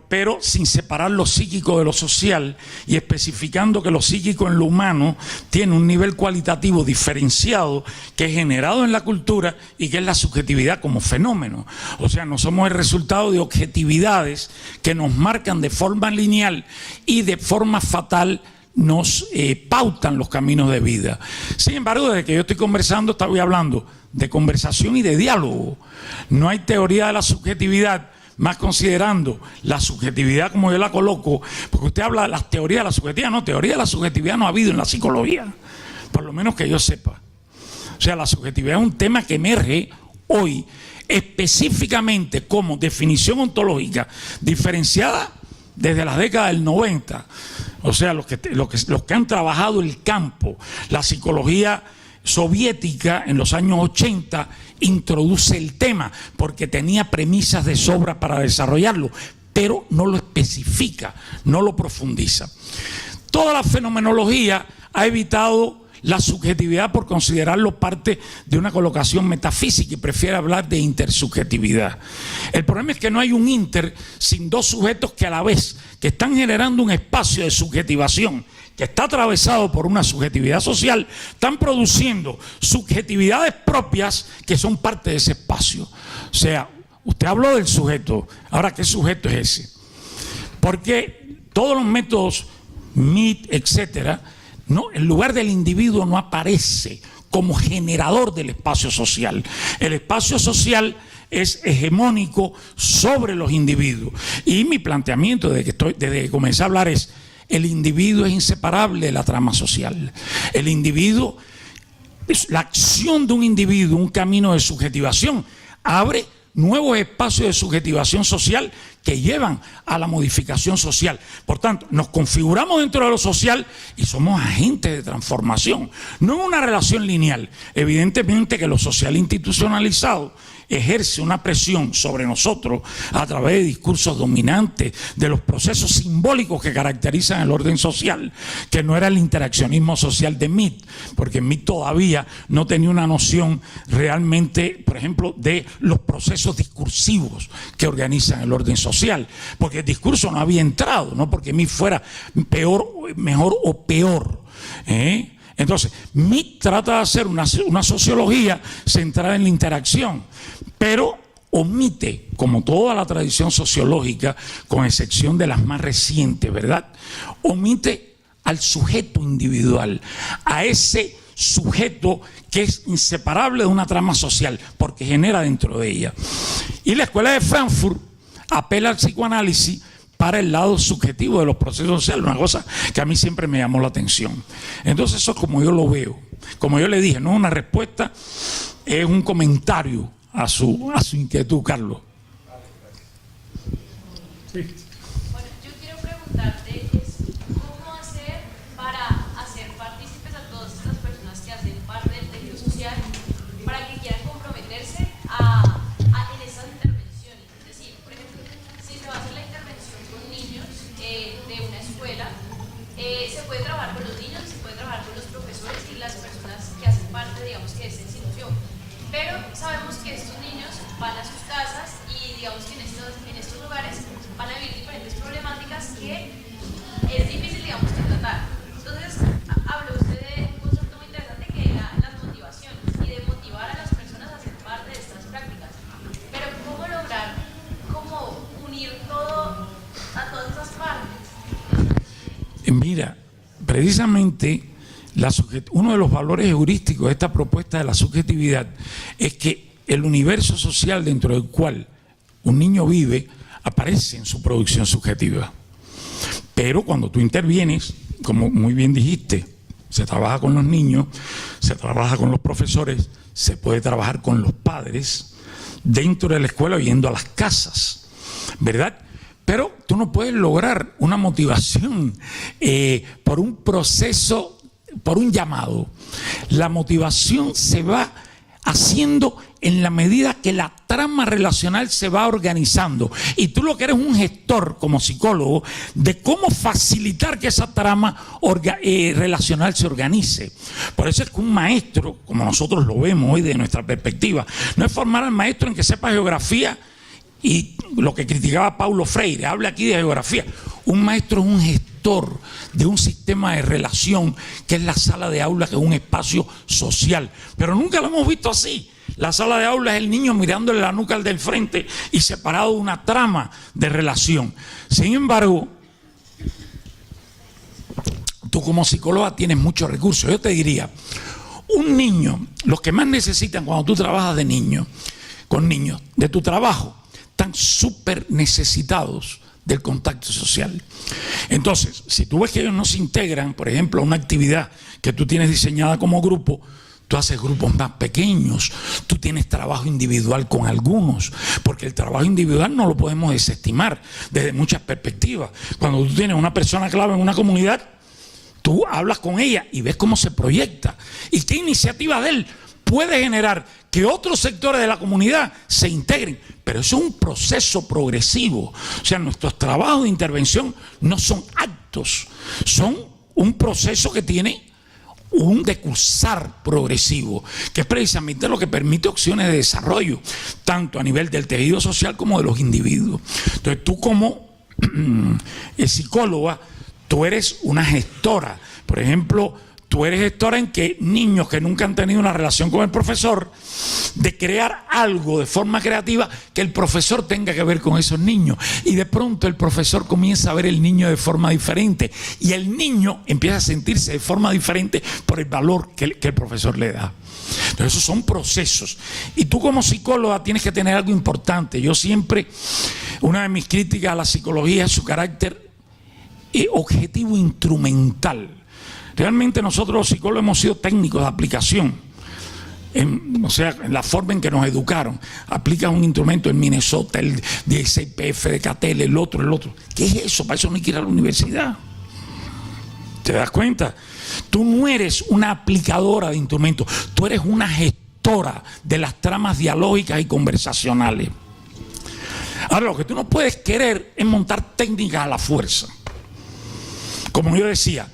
pero sin separar lo psíquico de lo social y especificando que lo psíquico en lo humano tiene un nivel cualitativo diferenciado que es generado en la cultura y que es la subjetividad como fenómeno. O sea, no somos el resultado de objetividades que nos marcan de forma lineal y de forma fatal nos pautan los caminos de vida. Sin embargo, desde que yo estoy conversando, estoy hablando de conversación y de diálogo. No hay teoría de la subjetividad, más considerando la subjetividad como yo la coloco, porque usted habla de las teorías de la subjetividad. No, teoría de la subjetividad no ha habido en la psicología, por lo menos que yo sepa. O sea, la subjetividad es un tema que emerge hoy específicamente como definición ontológica diferenciada desde las décadas del 90. O sea, los que han trabajado el campo, la psicología soviética en los años 80 introduce el tema porque tenía premisas de sobra para desarrollarlo, pero no lo especifica, no lo profundiza. Toda la fenomenología ha evitado la subjetividad por considerarlo parte de una colocación metafísica y prefiere hablar de intersubjetividad. El problema es que no hay un inter sin dos sujetos que a la vez que están generando un espacio de subjetivación que está atravesado por una subjetividad social, están produciendo subjetividades propias que son parte de ese espacio. O sea, usted habló del sujeto, ahora ¿qué sujeto es ese? Porque todos los métodos MIT, etcétera, no, el lugar del individuo no aparece como generador del espacio social. El espacio social es hegemónico sobre los individuos. Y mi planteamiento desde que comencé a hablar es: el individuo es inseparable de la trama social. El individuo, la acción de un individuo, un camino de subjetivación, abre nuevos espacios de subjetivación social que llevan a la modificación social. Por tanto, nos configuramos dentro de lo social y somos agentes de transformación, no en una relación lineal. Evidentemente que lo social institucionalizado ejerce una presión sobre nosotros a través de discursos dominantes, de los procesos simbólicos que caracterizan el orden social, que no era el interaccionismo social de Mitt, porque Mitt todavía no tenía una noción realmente, por ejemplo, de los procesos discursivos que organizan el orden social, porque el discurso no había entrado, no porque Mitt fuera peor, mejor o peor, Entonces, Mitt trata de hacer una sociología centrada en la interacción, pero omite, como toda la tradición sociológica, con excepción de las más recientes, ¿verdad? Omite al sujeto individual, a ese sujeto que es inseparable de una trama social, porque genera dentro de ella. Y la Escuela de Frankfurt apela al psicoanálisis para el lado subjetivo de los procesos sociales, una cosa que a mí siempre me llamó la atención. Entonces eso es como yo lo veo. Como yo le dije, no es una respuesta, es un comentario a su inquietud, Carlos. Sí. Bueno, yo quiero preguntarte cómo hacer para hacer partícipes a todas estas personas que hacen parte del tejido social para que quieran comprometerse en estas intervenciones. Es decir, por ejemplo, si se va a hacer la intervención con niños de una escuela, se puede trabajar con los niños, se puede trabajar con los profesores y las personas que hacen parte, digamos, que de esta institución. Pero sabemos que estos niños van a sus casas y digamos que en estos lugares van a vivir diferentes problemáticas que es difícil, digamos, de tratar. Entonces, habló usted de un concepto muy interesante que era las motivaciones y de motivar a las personas a ser parte de estas prácticas. Pero ¿cómo lograr unir todo a todas esas partes? Mira, precisamente uno de los valores heurísticos de esta propuesta de la subjetividad es que el universo social dentro del cual un niño vive aparece en su producción subjetiva. Pero cuando tú intervienes, como muy bien dijiste, se trabaja con los niños, se trabaja con los profesores, se puede trabajar con los padres dentro de la escuela yendo a las casas, ¿verdad? Pero tú no puedes lograr una motivación por un proceso, por un llamado. La motivación se va haciendo en la medida que la trama relacional se va organizando. Y tú lo que eres un gestor como psicólogo de cómo facilitar que esa trama relacional se organice. Por eso es que un maestro, como nosotros lo vemos hoy desde nuestra perspectiva, no es formar al maestro en que sepa geografía y lo que criticaba Paulo Freire, habla aquí de geografía. Un maestro es un gestor de un sistema de relación que es la sala de aula, que es un espacio social. Pero nunca lo hemos visto así. La sala de aula es el niño mirándole la nuca al del frente y separado de una trama de relación. Sin embargo, tú como psicóloga tienes muchos recursos. Yo te diría, un niño, los que más necesitan cuando tú trabajas de niño, con niños, de tu trabajo, están súper necesitados del contacto social. Entonces, si tú ves que ellos no se integran, por ejemplo, a una actividad que tú tienes diseñada como grupo, tú haces grupos más pequeños, tú tienes trabajo individual con algunos, porque el trabajo individual no lo podemos desestimar desde muchas perspectivas. Cuando tú tienes una persona clave en una comunidad, tú hablas con ella y ves cómo se proyecta y qué iniciativa de él puede generar que otros sectores de la comunidad se integren. Pero eso es un proceso progresivo. O sea, nuestros trabajos de intervención no son actos, son un proceso que tiene un decursar progresivo, que es precisamente lo que permite opciones de desarrollo, tanto a nivel del tejido social como de los individuos. Entonces tú como psicóloga, tú eres una gestora. Por ejemplo, tú eres gestora en que niños que nunca han tenido una relación con el profesor, de crear algo de forma creativa que el profesor tenga que ver con esos niños. Y de pronto el profesor comienza a ver el niño de forma diferente. Y el niño empieza a sentirse de forma diferente por el valor que el profesor le da. Entonces esos son procesos. Y tú como psicóloga tienes que tener algo importante. Yo siempre, una de mis críticas a la psicología es su carácter objetivo instrumental. Realmente nosotros los psicólogos hemos sido técnicos de aplicación, o sea, en la forma en que nos educaron. Aplicas un instrumento en Minnesota, el 16PF de Cattell, el otro. ¿Qué es eso? Para eso no hay que ir a la universidad. ¿Te das cuenta? Tú no eres una aplicadora de instrumentos, tú eres una gestora de las tramas dialógicas y conversacionales. Ahora, lo que tú no puedes querer es montar técnicas a la fuerza. Como yo decía,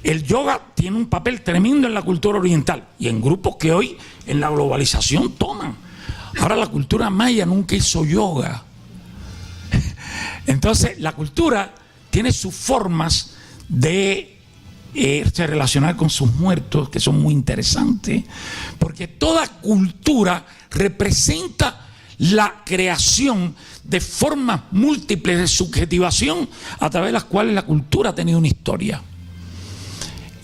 el yoga tiene un papel tremendo en la cultura oriental y en grupos que hoy en la globalización toman. Ahora la cultura maya nunca hizo yoga. Entonces la cultura tiene sus formas de se relacionar con sus muertos, que son muy interesantes, porque toda cultura representa la creación de formas múltiples de subjetivación a través de las cuales la cultura ha tenido una historia.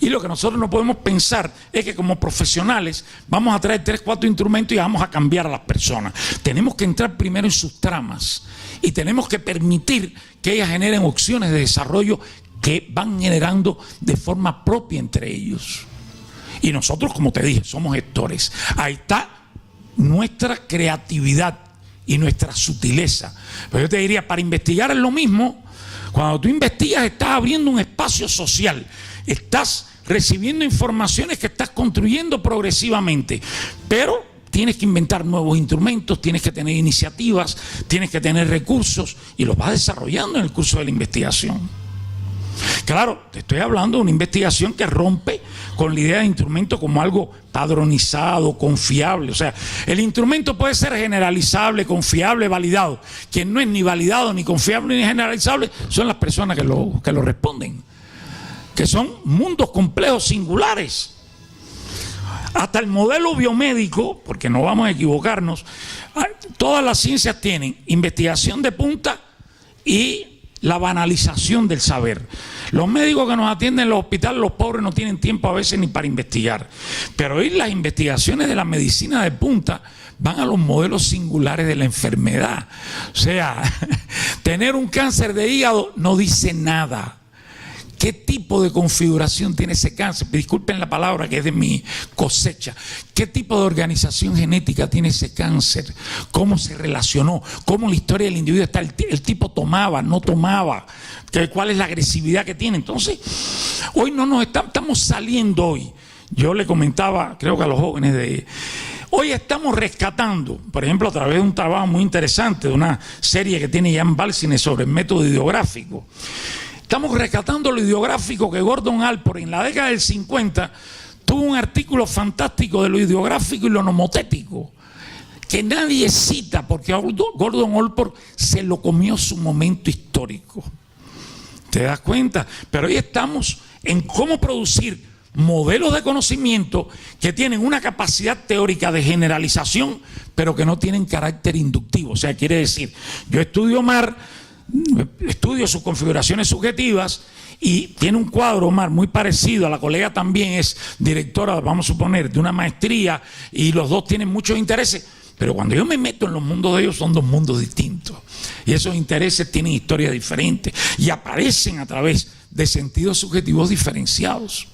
Y lo que nosotros no podemos pensar es que como profesionales vamos a traer 3, 4 instrumentos y vamos a cambiar a las personas. Tenemos que entrar primero en sus tramas y tenemos que permitir que ellas generen opciones de desarrollo que van generando de forma propia entre ellos. Y nosotros, como te dije, somos gestores. Ahí está nuestra creatividad y nuestra sutileza. Pero yo te diría, para investigar es lo mismo. Cuando tú investigas estás abriendo un espacio social, estás recibiendo informaciones que estás construyendo progresivamente, pero tienes que inventar nuevos instrumentos, tienes que tener iniciativas, tienes que tener recursos y los vas desarrollando en el curso de la investigación. Claro, te estoy hablando de una investigación que rompe con la idea de instrumento como algo padronizado, confiable. O sea, el instrumento puede ser generalizable, confiable, validado. Quien no es ni validado, ni confiable, ni generalizable son las personas que lo responden, que son mundos complejos, singulares. Hasta el modelo biomédico, porque no vamos a equivocarnos, todas las ciencias tienen investigación de punta y la banalización del saber. Los médicos que nos atienden en los hospitales, los pobres no tienen tiempo a veces ni para investigar. Pero hoy las investigaciones de la medicina de punta van a los modelos singulares de la enfermedad. O sea, tener un cáncer de hígado no dice nada. ¿Qué tipo de configuración tiene ese cáncer? Disculpen la palabra que es de mi cosecha. ¿Qué tipo de organización genética tiene ese cáncer? ¿Cómo se relacionó? ¿Cómo la historia del individuo está? ¿El tipo tomaba, no tomaba? ¿Cuál es la agresividad que tiene? Entonces, hoy no nos estamos saliendo hoy. Yo le comentaba, creo que a los jóvenes hoy estamos rescatando, por ejemplo, a través de un trabajo muy interesante, de una serie que tiene Jan Balsines sobre el método ideográfico. Estamos rescatando lo ideográfico que Gordon Allport en la década del 50 tuvo un artículo fantástico de lo ideográfico y lo nomotético, que nadie cita porque Gordon Allport se lo comió su momento histórico. ¿Te das cuenta? Pero hoy estamos en cómo producir modelos de conocimiento que tienen una capacidad teórica de generalización, pero que no tienen carácter inductivo. O sea, quiere decir, yo estudio estudio sus configuraciones subjetivas y tiene un cuadro, Omar, muy parecido a la colega, también es directora, vamos a suponer, de una maestría y los dos tienen muchos intereses, pero cuando yo me meto en los mundos de ellos son dos mundos distintos y esos intereses tienen historias diferentes y aparecen a través de sentidos subjetivos diferenciados.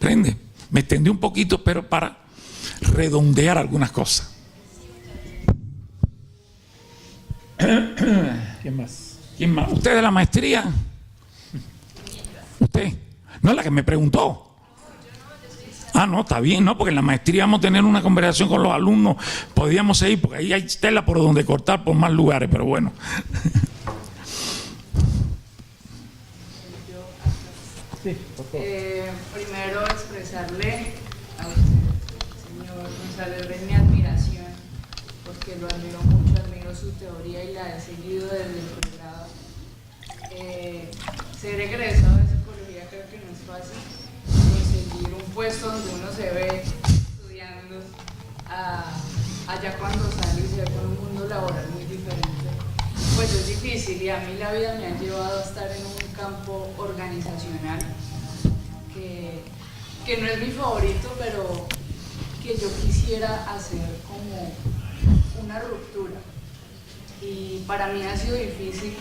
¿Entiendes? Me extendí un poquito, pero para redondear algunas cosas. ¿Quién más? ¿Quién más? ¿Usted de la maestría? ¿Usted? No es la que me preguntó. Ah, no, está bien, ¿no? Porque en la maestría vamos a tener una conversación con los alumnos, podíamos seguir, porque ahí hay tela por donde cortar por más lugares, pero bueno. Primero expresarle a usted, señor González Rey, mi admiración, porque lo admiro mucho, admiro su teoría y la he seguido desde el pregrado. Ser egresado de psicología creo que no es fácil, conseguir un puesto donde uno se ve estudiando allá cuando sale y se ve con un mundo laboral muy diferente, pues es difícil, y a mí la vida me ha llevado a estar en un campo organizacional que no es mi favorito, pero que yo quisiera hacer como una ruptura. Y para mí ha sido difícil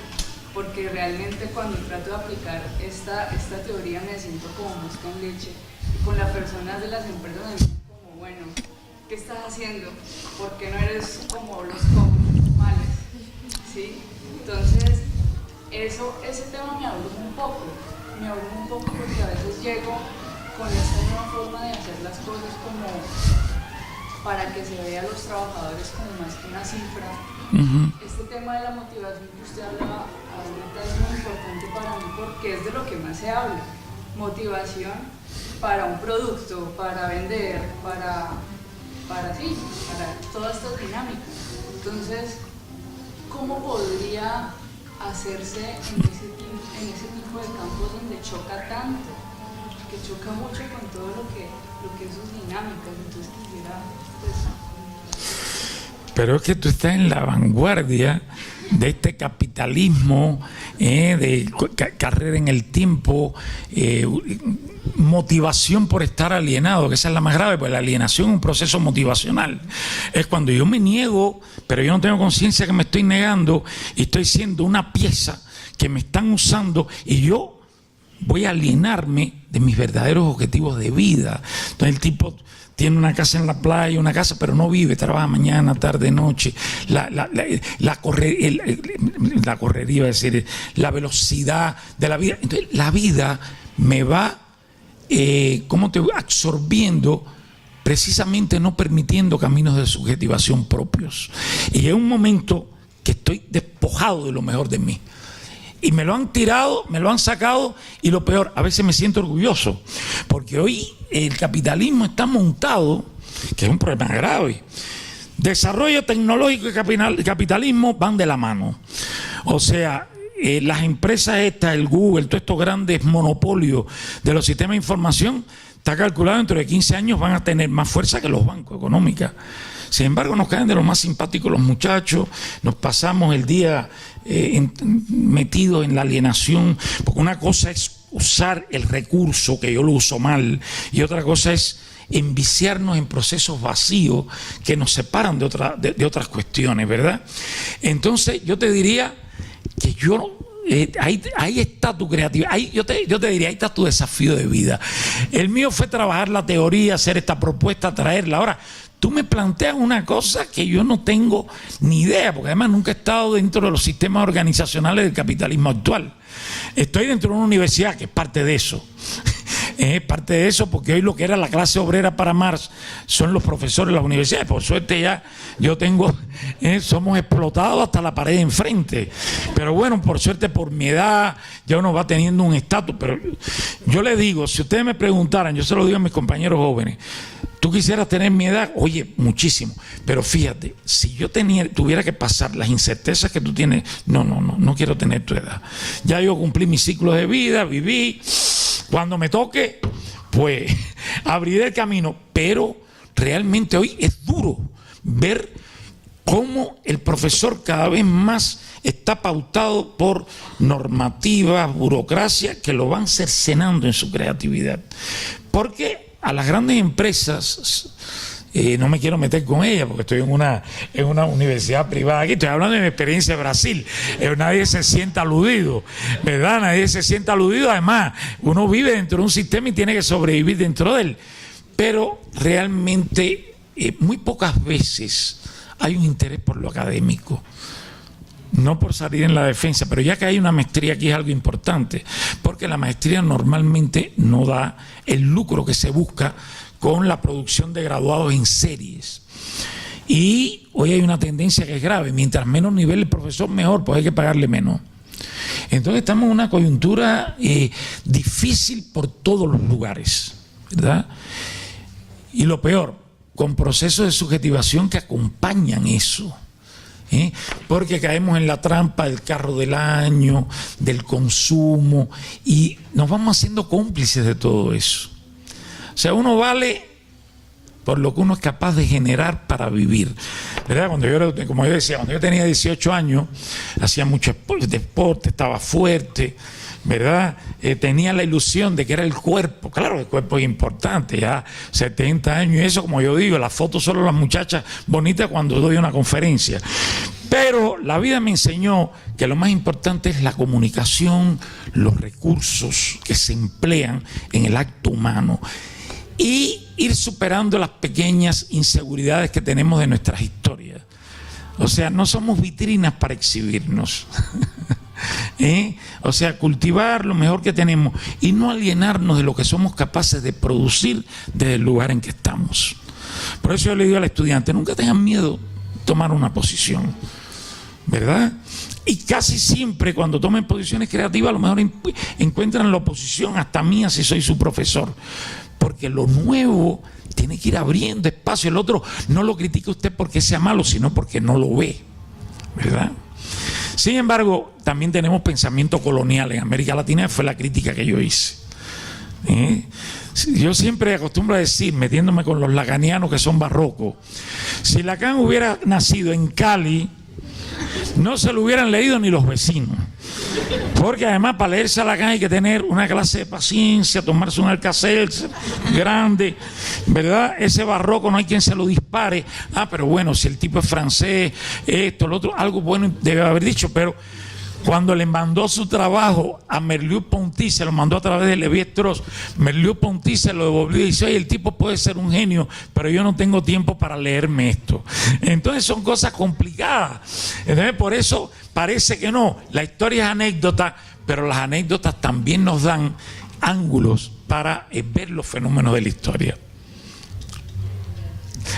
porque realmente cuando trato de aplicar esta teoría me siento como mosca en leche. Y con las personas de las empresas me dicen como, bueno, ¿qué estás haciendo? ¿Por qué no eres como los normales? ¿Sí? Entonces, ese tema me abruma un poco porque a veces llego con esta nueva forma de hacer las cosas como para que se vea a los trabajadores como más que una cifra. Este tema de la motivación que usted hablaba ahorita es muy importante para mí porque es de lo que más se habla. Motivación para un producto, para vender, para todas estas dinámicas. Entonces, ¿cómo podría hacerse en ese tipo de campos donde choca tanto? Que choca mucho con todo lo que es sus dinámicas, entonces quisiera Pero es que tú estás en la vanguardia de este capitalismo, de carrera en el tiempo, motivación por estar alienado, que esa es la más grave, porque la alienación es un proceso motivacional. Es cuando yo me niego, pero yo no tengo conciencia que me estoy negando y estoy siendo una pieza que me están usando y yo voy a alienarme de mis verdaderos objetivos de vida. Entonces el tipo tiene una casa en la playa, una casa, pero no vive, trabaja mañana, tarde, noche. La correría, iba a decir, la velocidad de la vida. Entonces la vida me va absorbiendo, precisamente no permitiendo caminos de subjetivación propios. Y es un momento que estoy despojado de lo mejor de mí. Y me lo han tirado, me lo han sacado, y lo peor, a veces me siento orgulloso, porque hoy el capitalismo está montado, que es un problema grave. Desarrollo tecnológico y capitalismo van de la mano. O sea, las empresas estas, el Google, todos estos grandes monopolios de los sistemas de información, está calculado dentro de 15 años van a tener más fuerza que los bancos económicos. Sin embargo, nos caen de lo más simpáticos los muchachos, nos pasamos el día metidos en la alienación, porque una cosa es usar el recurso, que yo lo uso mal, y otra cosa es enviciarnos en procesos vacíos que nos separan de otras cuestiones, ¿verdad? Entonces, yo te diría que ahí está tu creatividad, yo te diría, ahí está tu desafío de vida. El mío fue trabajar la teoría, hacer esta propuesta, traerla. Ahora, tú me planteas una cosa que yo no tengo ni idea, porque además nunca he estado dentro de los sistemas organizacionales del capitalismo actual. Estoy dentro de una universidad que es parte de eso. Es parte de eso, porque hoy lo que era la clase obrera para Marx son los profesores de las universidades. Por suerte ya yo tengo, somos explotados hasta la pared de enfrente. Pero bueno, por suerte, por mi edad, ya uno va teniendo un estatus. Pero yo le digo, si ustedes me preguntaran, yo se lo digo a mis compañeros jóvenes, ¿tú quisieras tener mi edad? Oye, muchísimo. Pero fíjate, si yo tuviera que pasar las incertezas que tú tienes, no quiero tener tu edad. Ya yo cumplí mi ciclo de vida, viví. Cuando me toque, pues abriré el camino. Pero realmente hoy es duro ver cómo el profesor cada vez más está pautado por normativas, burocracia, que lo van cercenando en su creatividad. Porque a las grandes empresas, no me quiero meter con ellas porque estoy en una universidad privada aquí, estoy hablando de mi experiencia en Brasil, nadie se sienta aludido, ¿verdad? Nadie se sienta aludido, además uno vive dentro de un sistema y tiene que sobrevivir dentro de él, pero realmente muy pocas veces hay un interés por lo académico. No por salir en la defensa, pero ya que hay una maestría aquí es algo importante, porque la maestría normalmente no da el lucro que se busca con la producción de graduados en series. Y hoy hay una tendencia que es grave: mientras menos nivel el profesor, mejor, pues hay que pagarle menos. Entonces estamos en una coyuntura difícil por todos los lugares, ¿verdad? Y lo peor, con procesos de subjetivación que acompañan eso. Porque caemos en la trampa del carro del año, del consumo, y nos vamos haciendo cómplices de todo eso. O sea, uno vale por lo que uno es capaz de generar para vivir, ¿verdad? Como yo decía, cuando yo tenía 18 años, hacía mucho deporte, estaba fuerte, ¿verdad? Tenía la ilusión de que era el cuerpo. Claro, el cuerpo es importante, ya 70 años y eso, como yo digo, las fotos solo las muchachas bonitas cuando doy una conferencia. Pero la vida me enseñó que lo más importante es la comunicación, los recursos que se emplean en el acto humano y ir superando las pequeñas inseguridades que tenemos de nuestras historias. O sea, no somos vitrinas para exhibirnos. O sea, cultivar lo mejor que tenemos y no alienarnos de lo que somos capaces de producir desde el lugar en que estamos. Por eso yo le digo al estudiante: nunca tengan miedo de tomar una posición, ¿verdad? Y casi siempre cuando tomen posiciones creativas, a lo mejor encuentran la oposición hasta mía si soy su profesor, porque lo nuevo tiene que ir abriendo espacio. El otro no lo critica usted porque sea malo, sino porque no lo ve, ¿verdad? Sin embargo, también tenemos pensamiento colonial en América Latina, fue la crítica que yo hice. Yo siempre acostumbro a decir, metiéndome con los lacanianos que son barrocos, si Lacan hubiera nacido en Cali, no se lo hubieran leído ni los vecinos. Porque además para leerse a Lacan hay que tener una clase de paciencia, tomarse un Alka-Seltzer grande, ¿verdad? Ese barroco no hay quien se lo dispare. Pero bueno, si el tipo es francés, esto, lo otro, algo bueno debe haber dicho. Pero cuando le mandó su trabajo a Merleau-Ponty, se lo mandó a través de Lévi-Strauss, Merleau-Ponty se lo devolvió y dice: oye, el tipo puede ser un genio, pero yo no tengo tiempo para leerme esto. Entonces son cosas complicadas. Entonces por eso parece que no, la historia es anécdota, pero las anécdotas también nos dan ángulos para ver los fenómenos de la historia.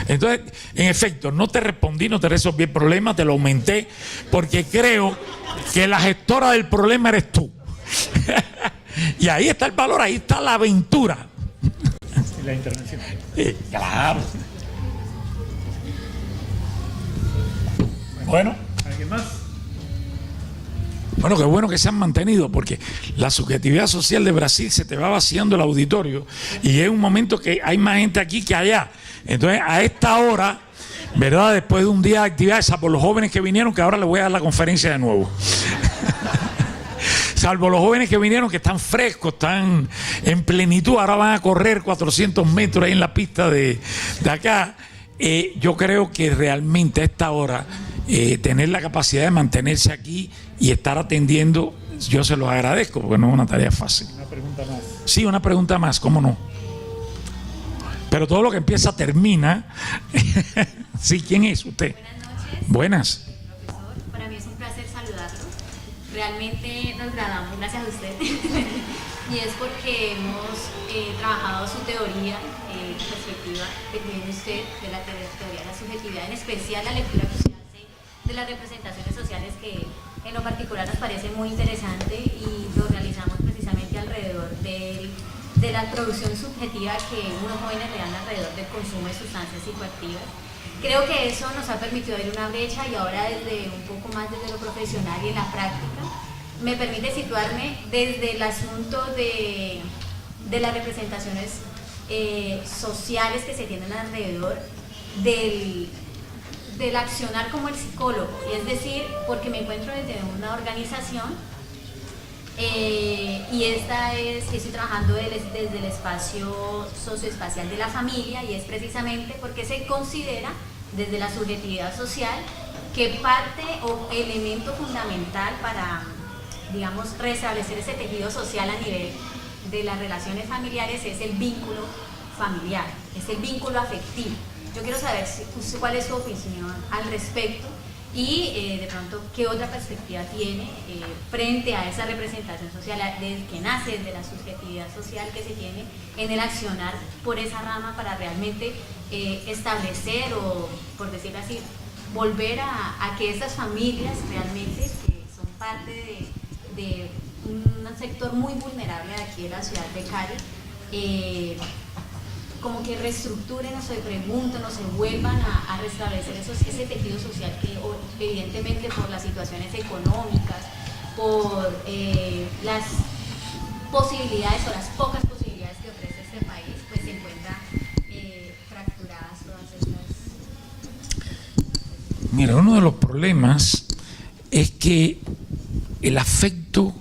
Entonces, en efecto, no te respondí, no te resolví el problema, te lo aumenté, porque creo que la gestora del problema eres tú. Y ahí está el valor, ahí está la aventura. La intervención. Claro. Bueno. ¿Alguien más? Bueno, qué bueno que se han mantenido, porque la subjetividad social de Brasil se te va vaciando el auditorio y es un momento que hay más gente aquí que allá. Entonces, a esta hora, ¿verdad? Después de un día de actividades, por los jóvenes que vinieron, que ahora les voy a dar la conferencia de nuevo. Salvo los jóvenes que vinieron, que están frescos, están en plenitud, ahora van a correr 400 metros ahí en la pista de acá. Yo creo que realmente a esta hora tener la capacidad de mantenerse aquí y estar atendiendo, yo se los agradezco, porque no es una tarea fácil. Una pregunta más. Sí, una pregunta más, ¿cómo no? Pero todo lo que empieza termina. Sí, ¿quién es usted? Buenas noches. Buenas. Profesor, para mí es un placer saludarlo. Realmente nos graduamos gracias a usted. Y es porque hemos trabajado su teoría, perspectiva que tiene usted de la teoría de la subjetividad, en especial la lectura que usted hace de las representaciones sociales, que en lo particular nos parece muy interesante, y lo realizamos precisamente alrededor de la producción subjetiva que unos jóvenes le dan alrededor del consumo de sustancias psicoactivas. Creo que eso nos ha permitido abrir una brecha, y ahora desde un poco más desde lo profesional y en la práctica me permite situarme desde el asunto de las representaciones sociales que se tienen alrededor del accionar como el psicólogo, y es decir, porque me encuentro desde una organización y estoy trabajando desde el espacio socioespacial de la familia, y es precisamente porque se considera desde la subjetividad social que parte o elemento fundamental para, digamos, restablecer ese tejido social a nivel de las relaciones familiares es el vínculo familiar, es el vínculo afectivo. Yo quiero saber cuál es su opinión al respecto, Y de pronto, ¿qué otra perspectiva tiene frente a esa representación social que nace desde la subjetividad social que se tiene en el accionar por esa rama para realmente establecer o, por decirlo así, volver a que estas familias realmente, que son parte de un sector muy vulnerable de aquí de la ciudad de Cali, como que reestructuren o se pregunten o se vuelvan a restablecer ese tejido social que evidentemente por las situaciones económicas, por las posibilidades o las pocas posibilidades que ofrece este país, pues se encuentran fracturadas todas estas. Mira, uno de los problemas es que el afecto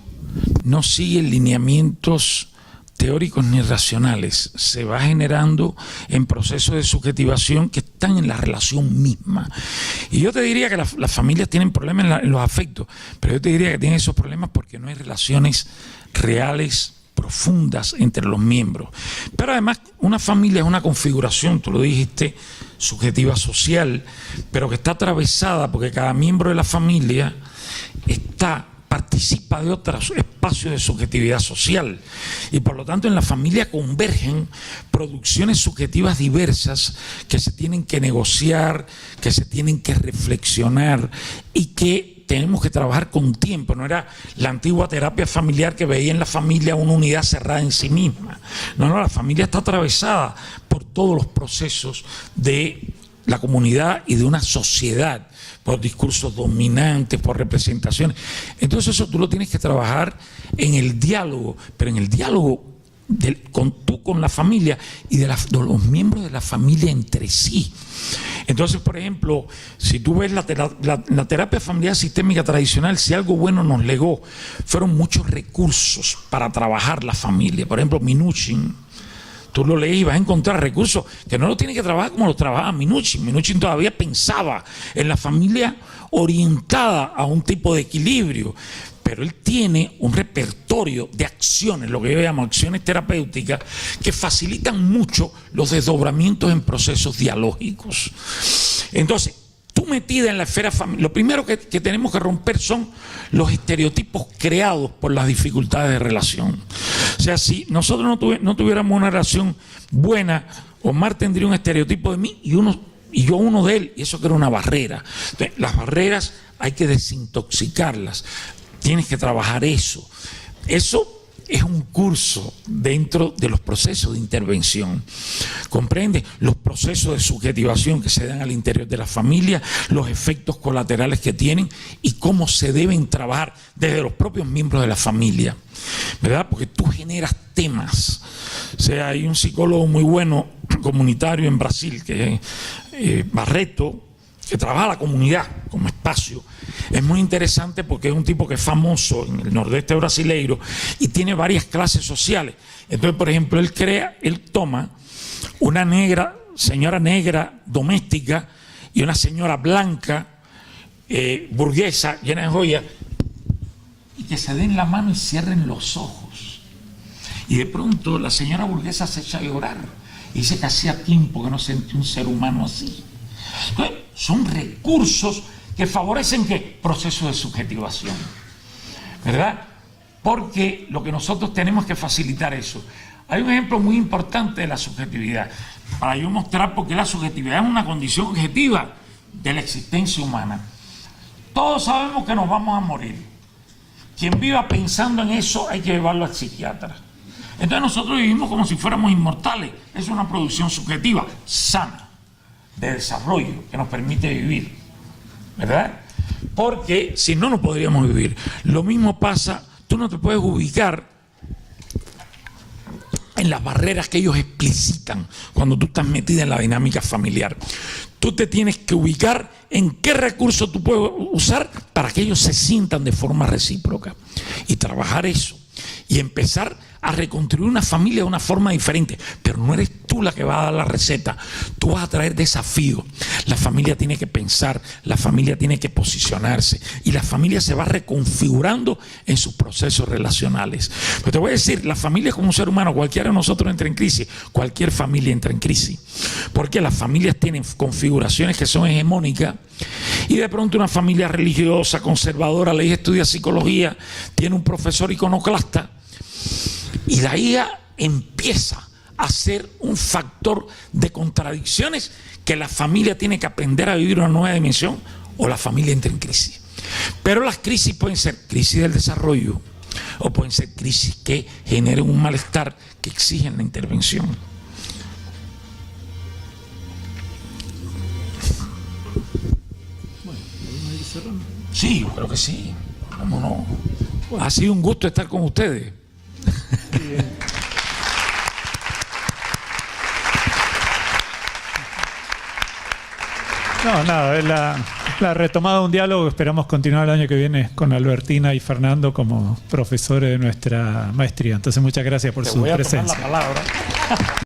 no sigue lineamientos teóricos ni racionales, se va generando en procesos de subjetivación que están en la relación misma. Y yo te diría que las familias tienen problemas en los afectos, pero yo te diría que tienen esos problemas porque no hay relaciones reales, profundas entre los miembros. Pero además una familia es una configuración, tú lo dijiste, subjetiva social, pero que está atravesada porque cada miembro de la familia participa de otros espacios de subjetividad social y por lo tanto en la familia convergen producciones subjetivas diversas que se tienen que negociar, que se tienen que reflexionar y que tenemos que trabajar con tiempo. No era la antigua terapia familiar que veía en la familia una unidad cerrada en sí misma. No, la familia está atravesada por todos los procesos de la comunidad y de una sociedad, por discursos dominantes, por representaciones. Entonces eso tú lo tienes que trabajar en el diálogo, pero en el diálogo con la familia y de los miembros de la familia entre sí. Entonces, por ejemplo, si tú ves la terapia familiar sistémica tradicional, si algo bueno nos legó, fueron muchos recursos para trabajar la familia. Por ejemplo, Minuchin, tú lo leí y vas a encontrar recursos que no lo tiene que trabajar como lo trabajaba Minuchin. Minuchin todavía pensaba en la familia orientada a un tipo de equilibrio, pero él tiene un repertorio de acciones, lo que yo llamo acciones terapéuticas, que facilitan mucho los desdobramientos en procesos dialógicos. Entonces, tú metida en la esfera familiar, lo primero que tenemos que romper son los estereotipos creados por las dificultades de relación. O sea, si nosotros no tuviéramos una relación buena, Omar tendría un estereotipo de mí y yo uno de él, y eso crea una barrera. Entonces, las barreras hay que desintoxicarlas, tienes que trabajar eso. Eso es un curso dentro de los procesos de intervención. ¿Comprende? Los procesos de subjetivación que se dan al interior de la familia, los efectos colaterales que tienen y cómo se deben trabajar desde los propios miembros de la familia, ¿verdad? Porque tú generas temas. O sea, hay un psicólogo muy bueno comunitario en Brasil, que es Barreto, que trabaja la comunidad como espacio. Es muy interesante porque es un tipo que es famoso en el nordeste brasileiro y tiene varias clases sociales. Entonces, por ejemplo, él toma una señora negra doméstica y una señora blanca burguesa llena de joyas y que se den la mano y cierren los ojos. Y de pronto la señora burguesa se echa a llorar y dice que hacía tiempo que no sentía un ser humano así. Entonces, son recursos que favorecen ¿qué? Procesos de subjetivación, ¿verdad? Porque lo que nosotros tenemos que facilitar eso. Hay un ejemplo muy importante de la subjetividad, para yo mostrar por qué la subjetividad es una condición objetiva de la existencia humana. Todos sabemos que nos vamos a morir. Quien viva pensando en eso hay que llevarlo al psiquiatra. Entonces nosotros vivimos como si fuéramos inmortales. Es una producción subjetiva, sana, de desarrollo, que nos permite vivir, ¿verdad? Porque si no, no podríamos vivir. Lo mismo pasa, tú no te puedes ubicar en las barreras que ellos explicitan cuando tú estás metida en la dinámica familiar. Tú te tienes que ubicar en qué recursos tú puedes usar para que ellos se sientan de forma recíproca y trabajar eso y empezar a reconstruir una familia de una forma diferente. Pero no eres tú la que va a dar la receta, tú vas a traer desafíos. La familia tiene que pensar, la familia tiene que posicionarse y la familia se va reconfigurando en sus procesos relacionales. Pero te voy a decir, la familia es como un ser humano, cualquiera de nosotros entra en crisis, cualquier familia entra en crisis, porque las familias tienen configuraciones que son hegemónicas Y de pronto una familia religiosa, conservadora, la hija estudia psicología, tiene un profesor iconoclasta, y la hija empieza a ser un factor de contradicciones que la familia tiene que aprender a vivir una nueva dimensión, o la familia entra en crisis. Pero las crisis pueden ser crisis del desarrollo, o pueden ser crisis que generen un malestar que exigen la intervención. Sí, yo creo que sí. ¿Cómo no? Ha sido un gusto estar con ustedes. No, nada, es la retomada de un diálogo. Esperamos continuar el año que viene con Albertina y Fernando como profesores de nuestra maestría. Entonces, muchas gracias por su presencia. Te voy a tomar la palabra.